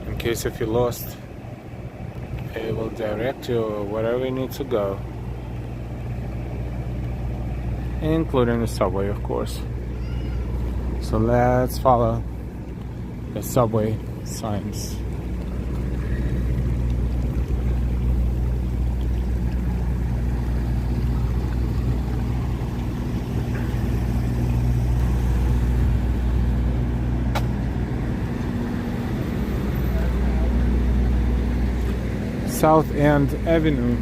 In case if you're lost, it will direct you wherever you need to go, including the subway, of course. So let's follow the subway signs. South End Avenue.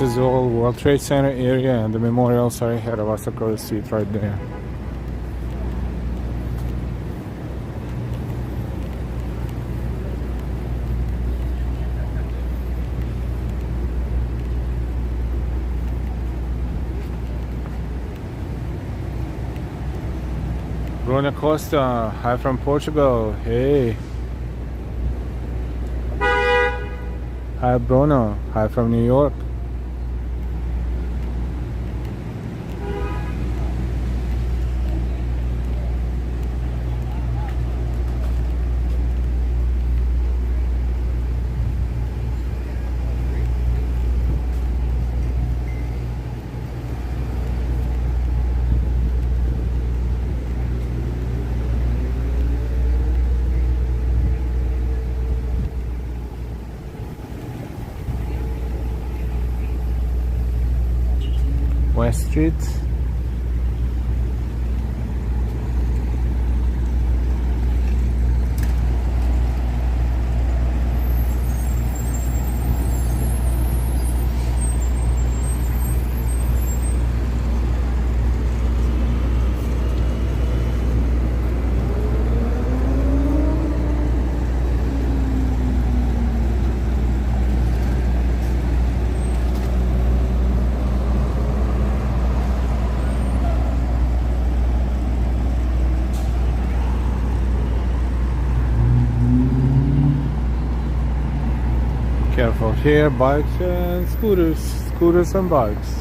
This is all World Trade Center area, and the memorials are ahead of us across the street right there. Bruno Costa, hi from Portugal. Hey. Hi Bruno, hi from New York. West Street. Careful here, bikes and scooters and bikes.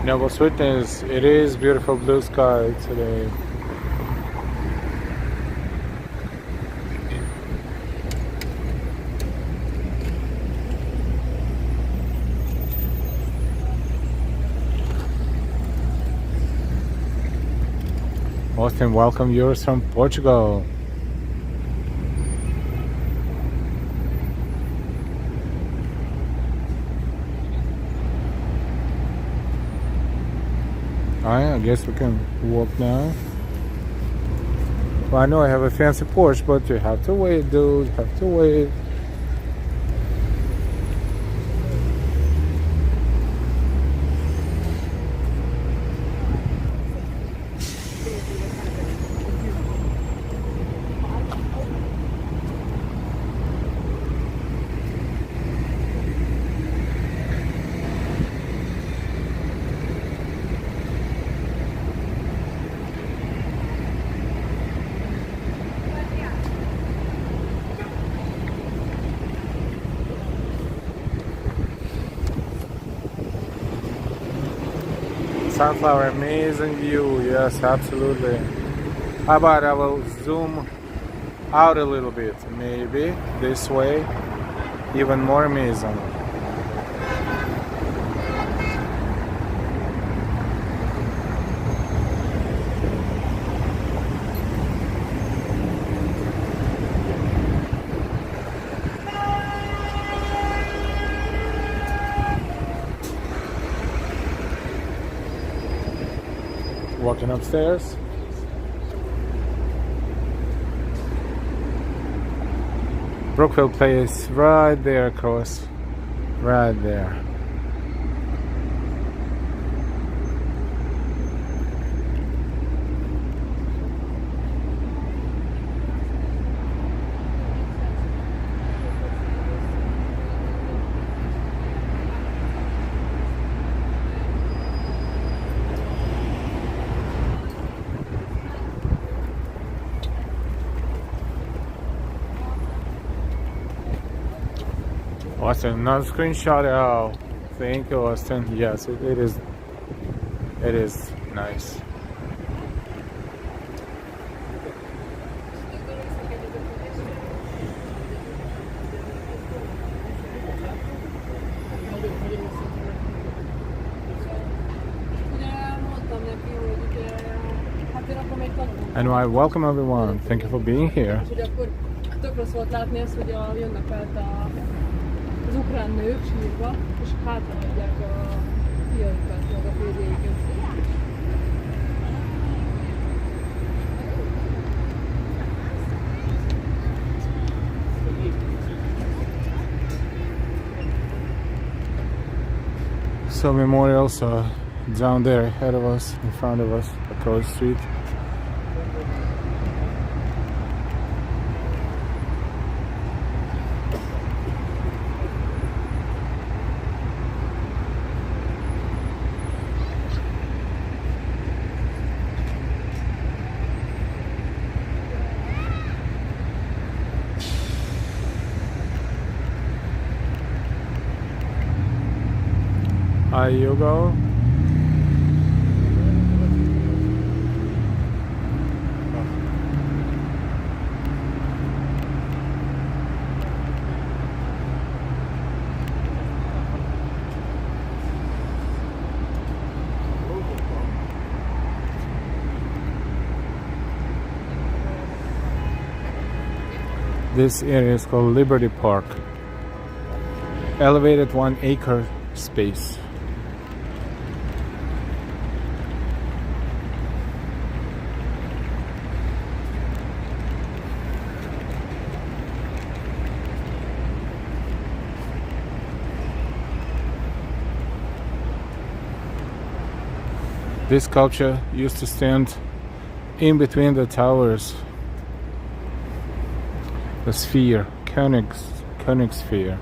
Noble Witness, it is beautiful blue sky today. Austin, welcome viewers from Portugal. I guess we can walk now. Well, I know I have a fancy Porsche, but you have to wait, dude. You have to wait. Sunflower, amazing view. Yes, absolutely. How about I will zoom out a little bit, maybe this way, even more amazing. Walking upstairs. Brookfield Place right there across, right there. Austin, another screenshot. Oh, thank you, Austin. Yes, it is. It is nice. Anyway, welcome everyone. Thank you for being here. Tök rossz volt látni azt, hogy jönnek át az ukrán nők sírva, és hátra hagyják a fiaikat, meg a férjeiket. So memorials are down there ahead of us, in front of us, across the street. Hi, Hugo. This area is called Liberty Park. Elevated 1-acre space. This sculpture used to stand in between the towers. The sphere, Koenig sphere.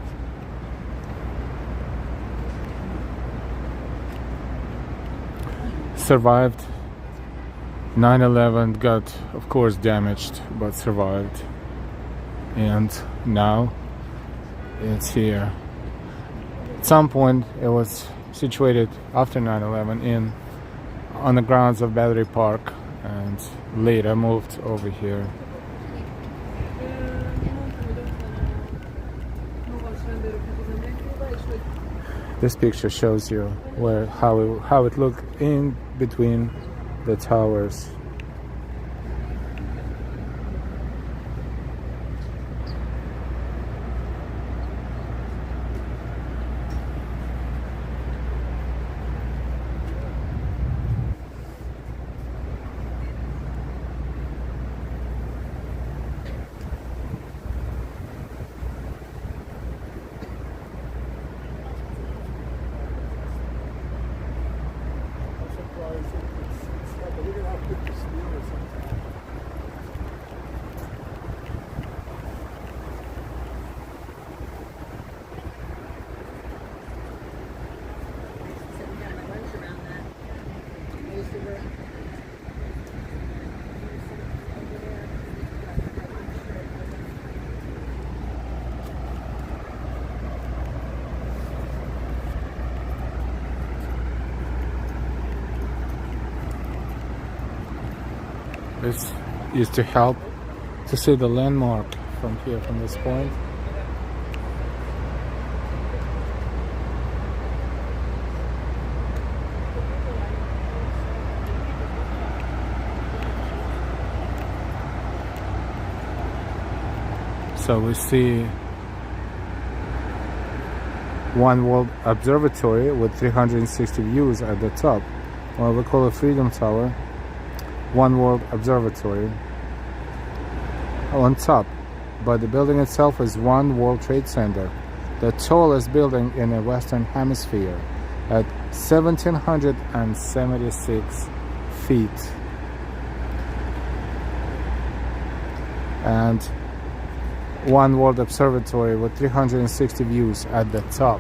Survived 9/11, got of course damaged, but survived. And now it's here. At some point it was situated after 9/11 on the grounds of Battery Park, and later moved over here. This picture shows you how it looked in between the towers. This is to help to see the landmark from here, from this point. So we see One World Observatory with 360 views at the top. Well, we call it Freedom Tower. One World Observatory on top, but the building itself is One World Trade Center, the tallest building in the Western Hemisphere at 1,776 feet. And One World Observatory with 360 views at the top.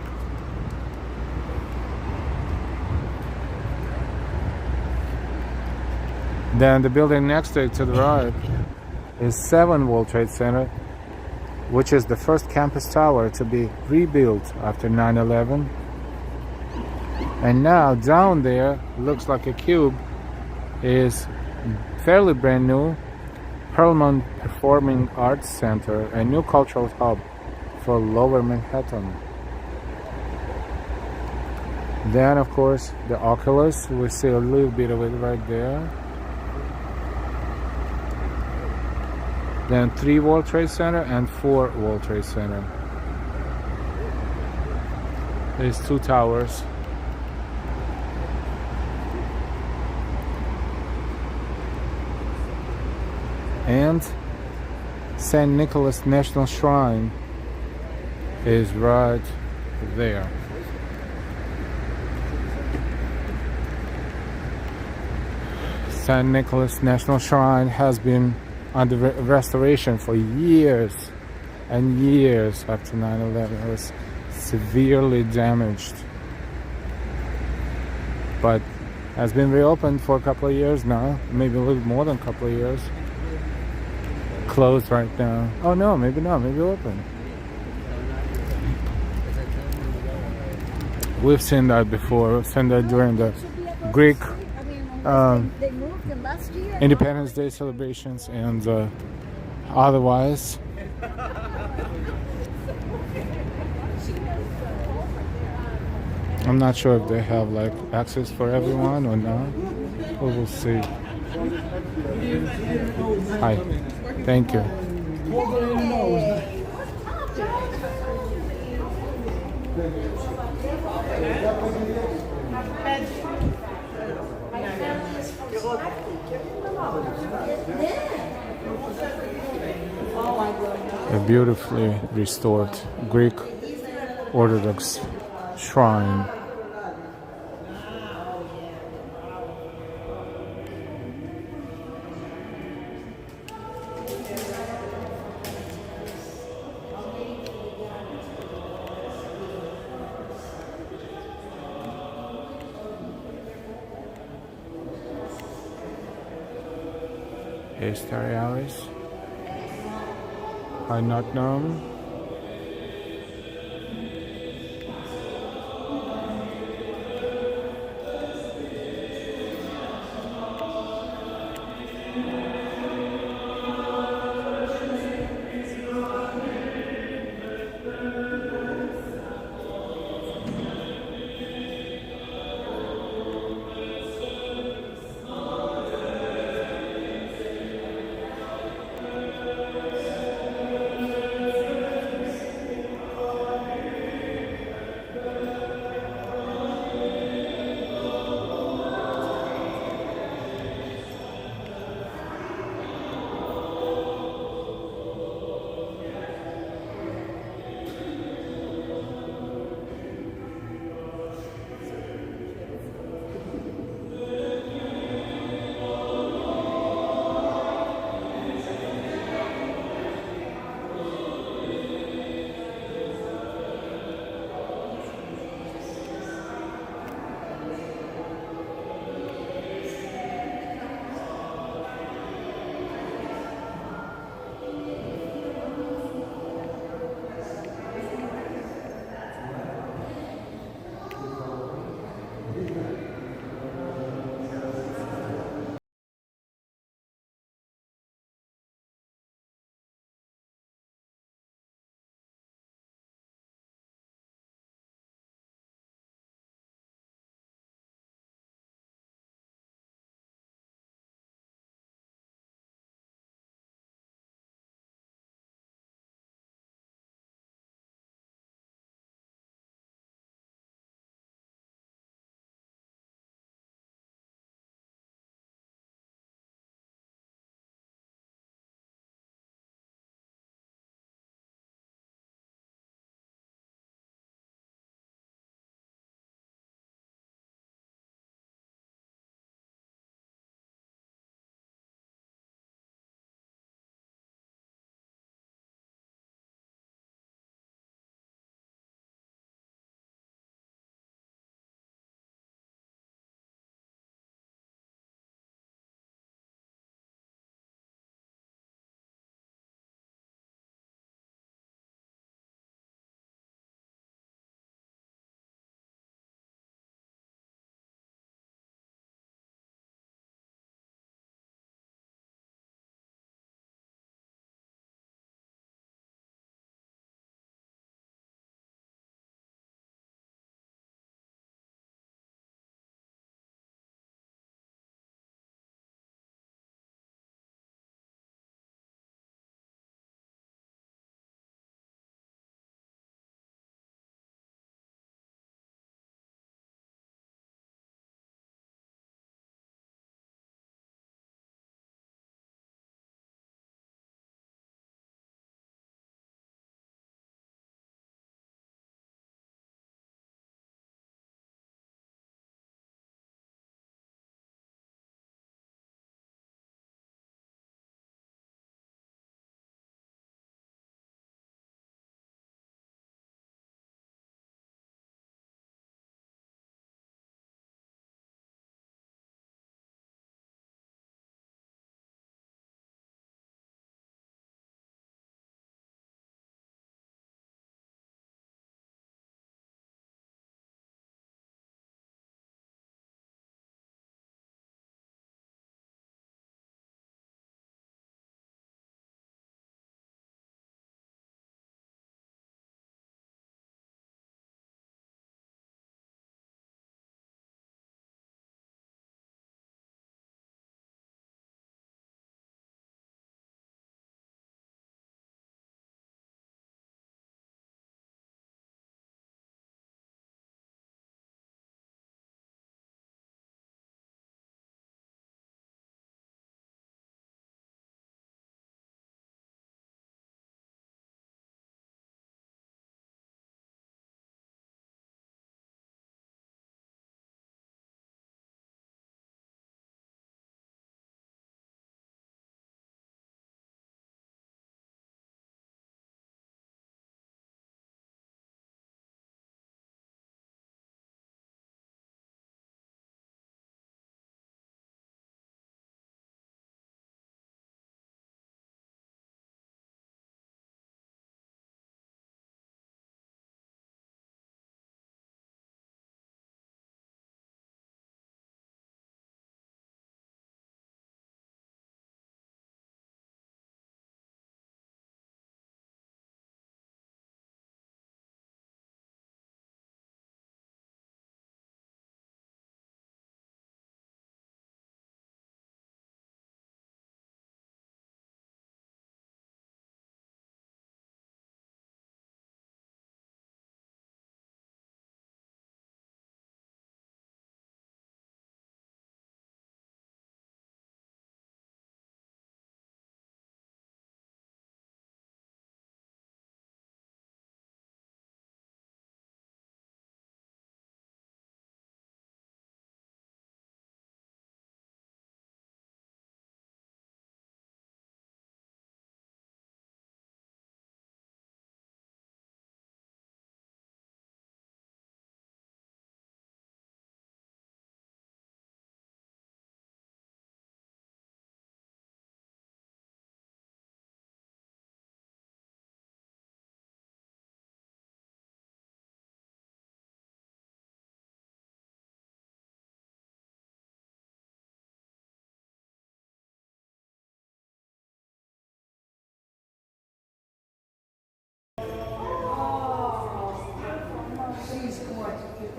Then the building next to it to the right is 7 World Trade Center, which is the first campus tower to be rebuilt after 9/11. And now down there, looks like a cube, is fairly brand new Perlman Performing Arts Center, a new cultural hub for Lower Manhattan. Then, of course, the Oculus. We see a little bit of it right there. Then 3 World Trade Center and 4 World Trade Center. There's 2 towers. And St. Nicholas National Shrine is right there. St. Nicholas National Shrine has been under restoration for years and years after 9/11. It was severely damaged, but has been reopened for a couple of years now, maybe a little more than a couple of years. Closed right now. Oh no, maybe not, maybe open. We've seen that before. We've seen that during the Greek They moved them last year. Independence Day celebrations and otherwise. I'm not sure if they have like access for everyone or not. We will see. Hi, thank you. A beautifully restored Greek Orthodox shrine. Asteroids are not known.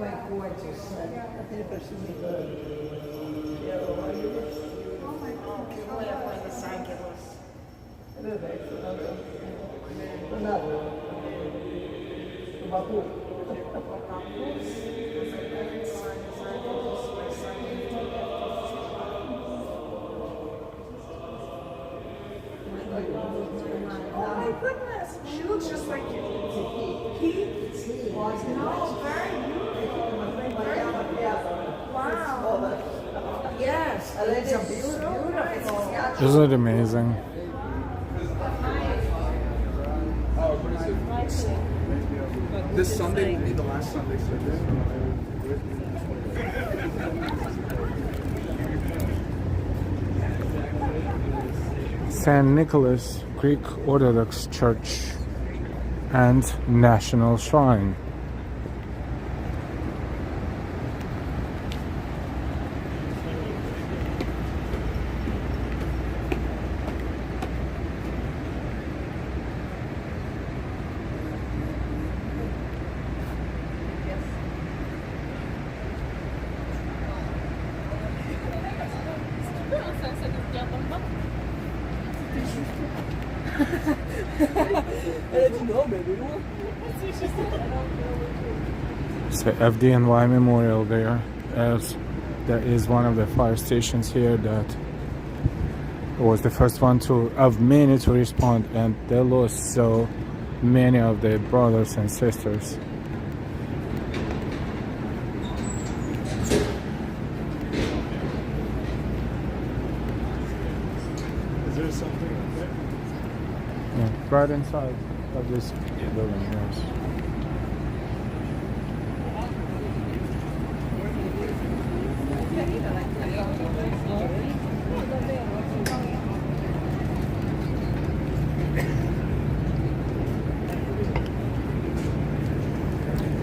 quite gorgeous. Che vuoi poi sa anche questo. Oh my goodness, she looks just like you. Pete? No, very beautiful. Wow. Yes, it's a beautiful. Isn't it amazing? This Sunday will be the last Sunday service. St. Nicholas Greek Orthodox Church and National Shrine. So FDNY Memorial there, as there is one of the fire stations here that was the first one of many to respond, and they lost so many of their brothers and sisters. Is there something up there? Yeah, right inside of this building, yes.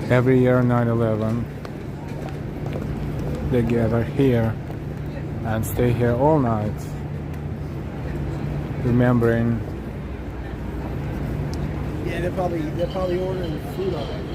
Every year 9/11 they gather here and stay here all night, remembering. Yeah, they're probably ordering food on it.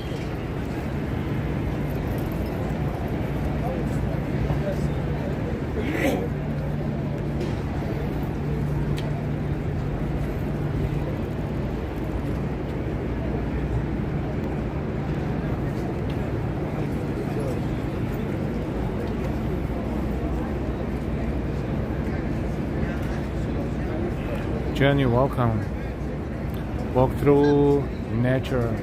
Jenny, welcome. Walk through nature.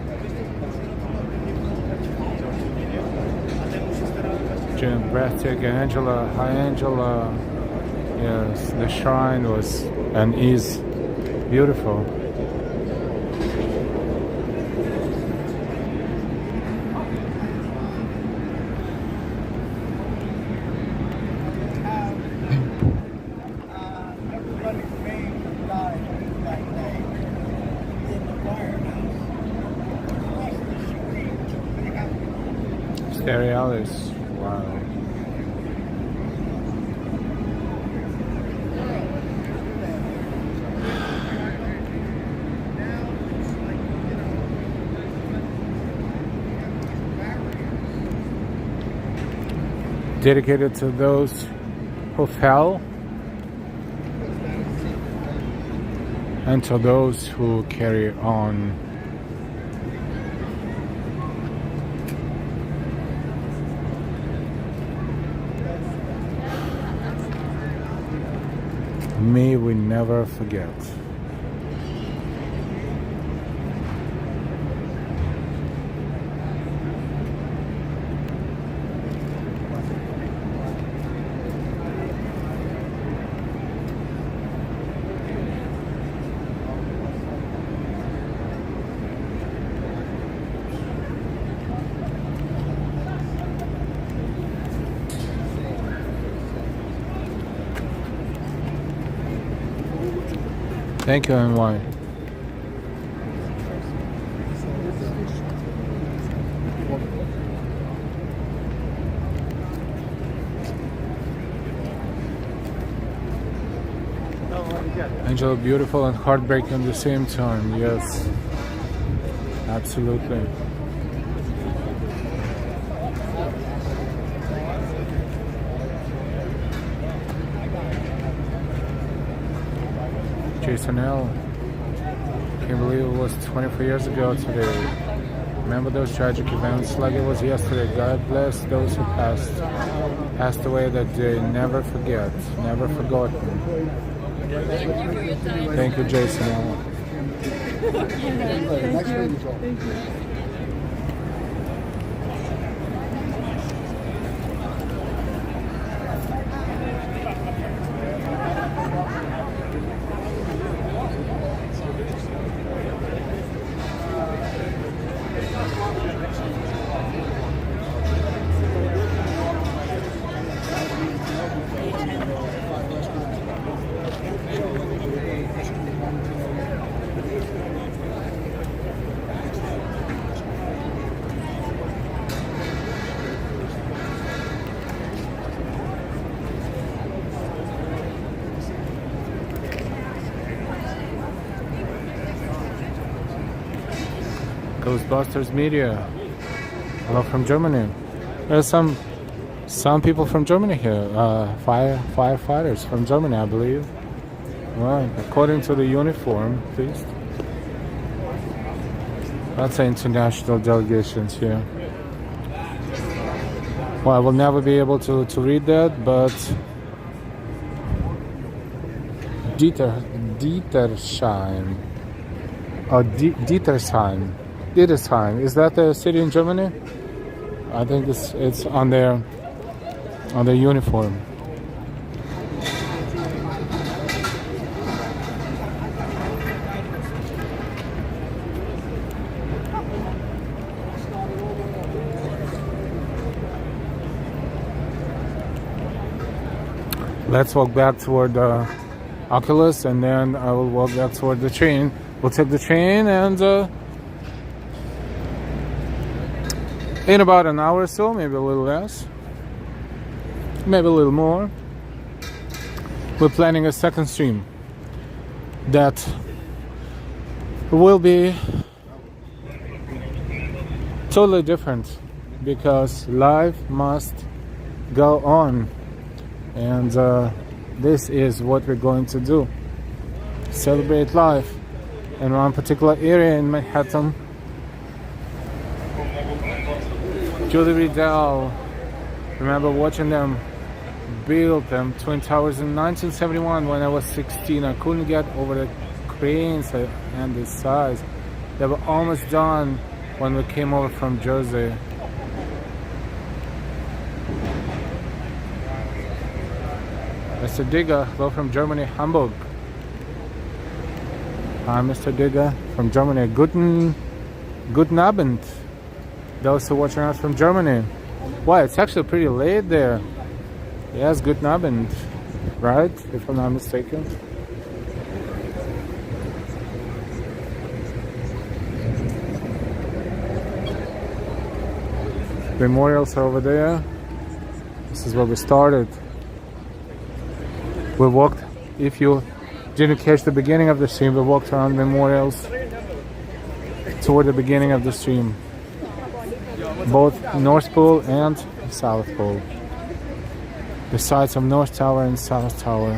Jen, breathtaking. Angela, hi Angela. Yes, the shrine was and is beautiful. Sterealis, wow. Dedicated to those who fell and to those who carry on. May we never forget. Thank you, NY. Angela, beautiful and heartbreaking at the same time. Yes, absolutely. Jason L. Can't believe it was 24 years ago today. Remember those tragic events like it was yesterday. God bless those who passed away that day. Never forget, never forgotten. Thank you for your time. Thank you, Jason L. Thank you. Ghostbusters Media. Hello from Germany. There's some people from Germany here. Firefighters from Germany, I believe. Well, according to the uniform, at least. That's international delegations here. Well, I will never be able to read that, but Dietersheim. Oh, Dietersheim. Dietersheim. Is that a city in Germany? I think it's on their uniform. Let's walk back toward Oculus, and then I will walk back toward the train. We'll take the train, and in about an hour or so, maybe a little less, maybe a little more, we're planning a second stream that will be totally different, because life must go on. And this is what we're going to do. Celebrate life in one particular area in Manhattan. Julie Riddell, remember watching them build them Twin Towers in 1971 when I was 16. I couldn't get over the cranes and the size. They were almost done when we came over from Jersey. Mr. Digger, hello from Germany, Hamburg. Hi, Mr. Digger from Germany. Guten Abend. Those who are watching us from Germany. Wow, it's actually pretty late there. Yes, guten Abend, right? If I'm not mistaken. Memorials are over there. This is where we started. We walked, if you didn't catch the beginning of the stream, we walked around memorials toward the beginning of the stream. Both North Pole and South Pole. The sides of North Tower and South Tower.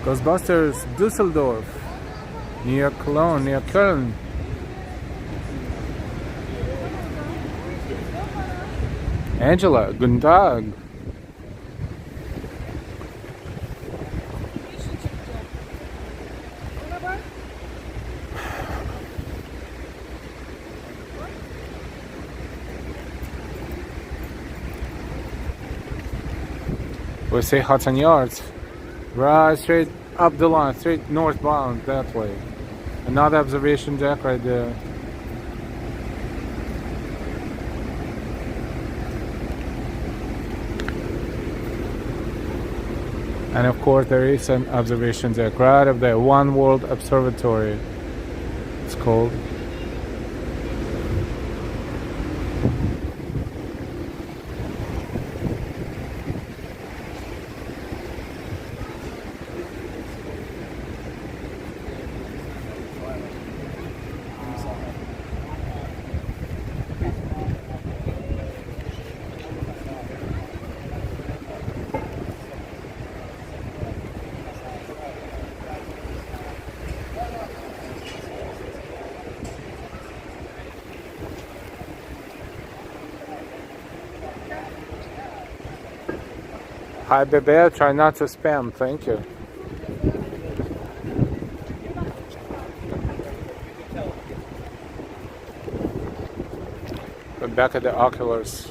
Ghostbusters Düsseldorf. Near Cologne, near Köln. Angela, guten Tag. We say Hudson Yards. Right, straight up the line, straight northbound that way. Another observation deck right there. And of course there is an observation deck right up there, One World Observatory it's called. Hi, Bebe. Try not to spam. Thank you. We're back at the Oculus.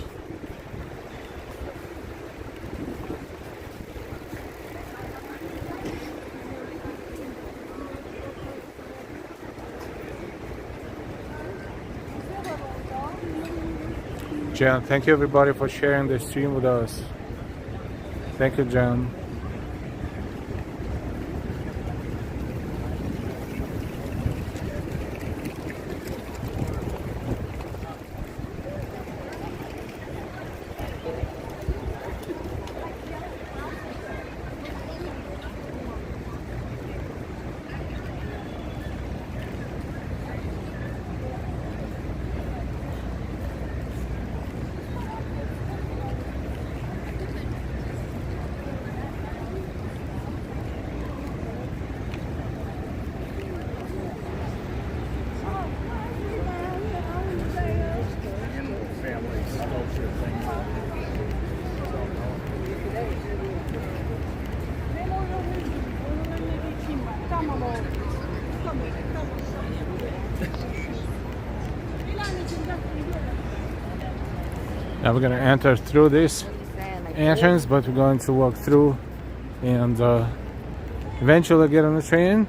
Jen, thank you everybody for sharing the stream with us. Thank you, Jen. Now we're gonna enter through this entrance, but we're going to walk through and eventually get on the train.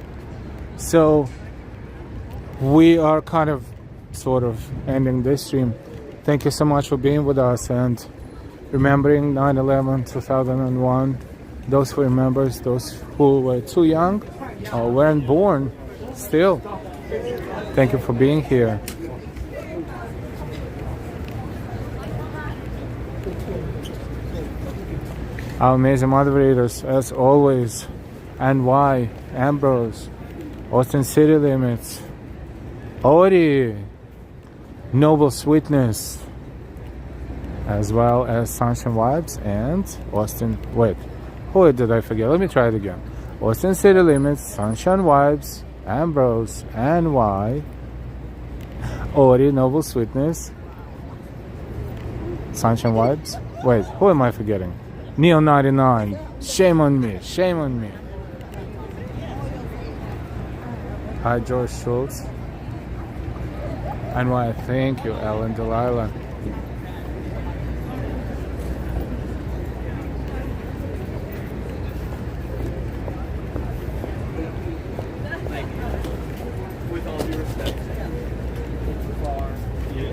So we are kind of sort of ending this stream. Thank you so much for being with us and remembering 9/11, 2001. Those who remember, those who were too young or weren't born still. Thank you for being here. Our amazing moderators, as always, NY, Ambrose, Austin City Limits, Ori, Noble Sweetness, as well as Sunshine Vibes and Austin. Wait, who did I forget? Let me try it again. Austin City Limits, Sunshine Vibes, Ambrose, NY, Ori, Noble Sweetness, Sunshine Vibes. Wait, who am I forgetting? Neo 99. Shame on me. Shame on me. Hi, George Schultz. And why? Thank you, Ellen Delilah. With all due respect. Far. Yeah.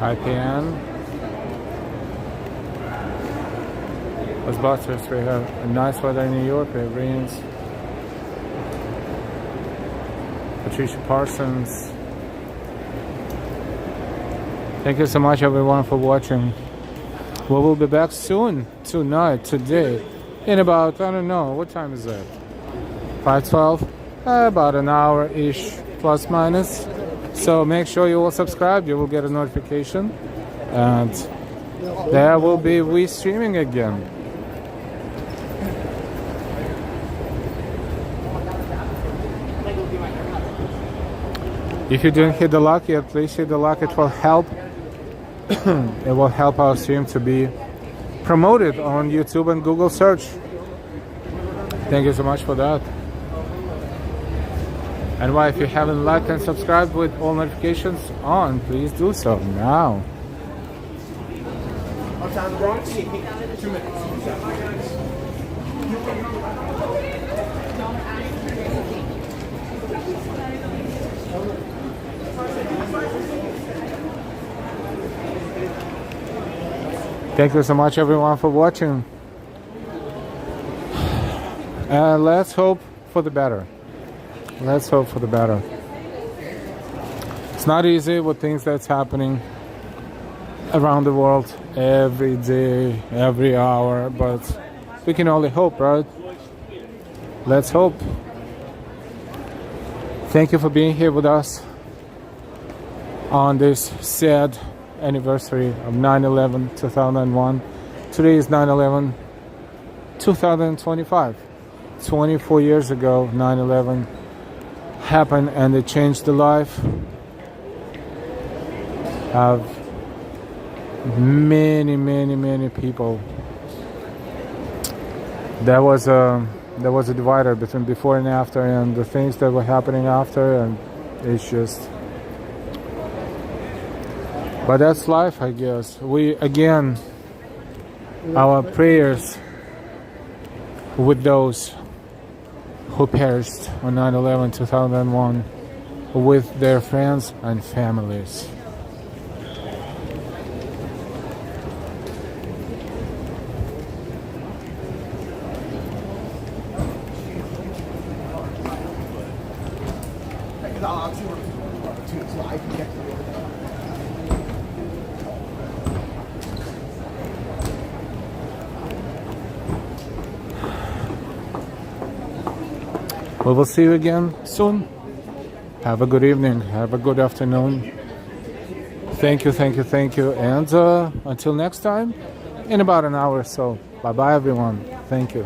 Hi, Pan. Ghostbusters, we have a nice weather in New York. It rains. Patricia Parsons. Thank you so much, everyone, for watching. We will be back soon, tonight, today, in about, I don't know, what time is it? 5:12? About an hour-ish, plus minus. So make sure you will subscribe, you will get a notification. And there will be we streaming again. If you didn't hit the like yet, please hit the like. It will help. It will help our stream to be promoted on YouTube and Google search. Thank you so much for that. And why, if you haven't liked and subscribed with all notifications on, please do so now. Uptown Bronx, 2 minutes. Thank you so much, everyone, for watching. And let's hope for the better. Let's hope for the better. It's not easy with things that's happening around the world every day, every hour, but we can only hope, right? Let's hope. Thank you for being here with us on this sad anniversary of 9/11, 2001. Today is 9/11, 2025. 24 years ago, 9/11 happened, and it changed the life of many people. There was a divider between before and after, and the things that were happening after, and it's just. But that's life, I guess. We again, our prayers with those who perished on 9/11, 2001, with their friends and families. We will see you again soon. Have a good evening. Have a good afternoon. Thank you. And until next time, in about an hour or so. Bye-bye, everyone. Thank you.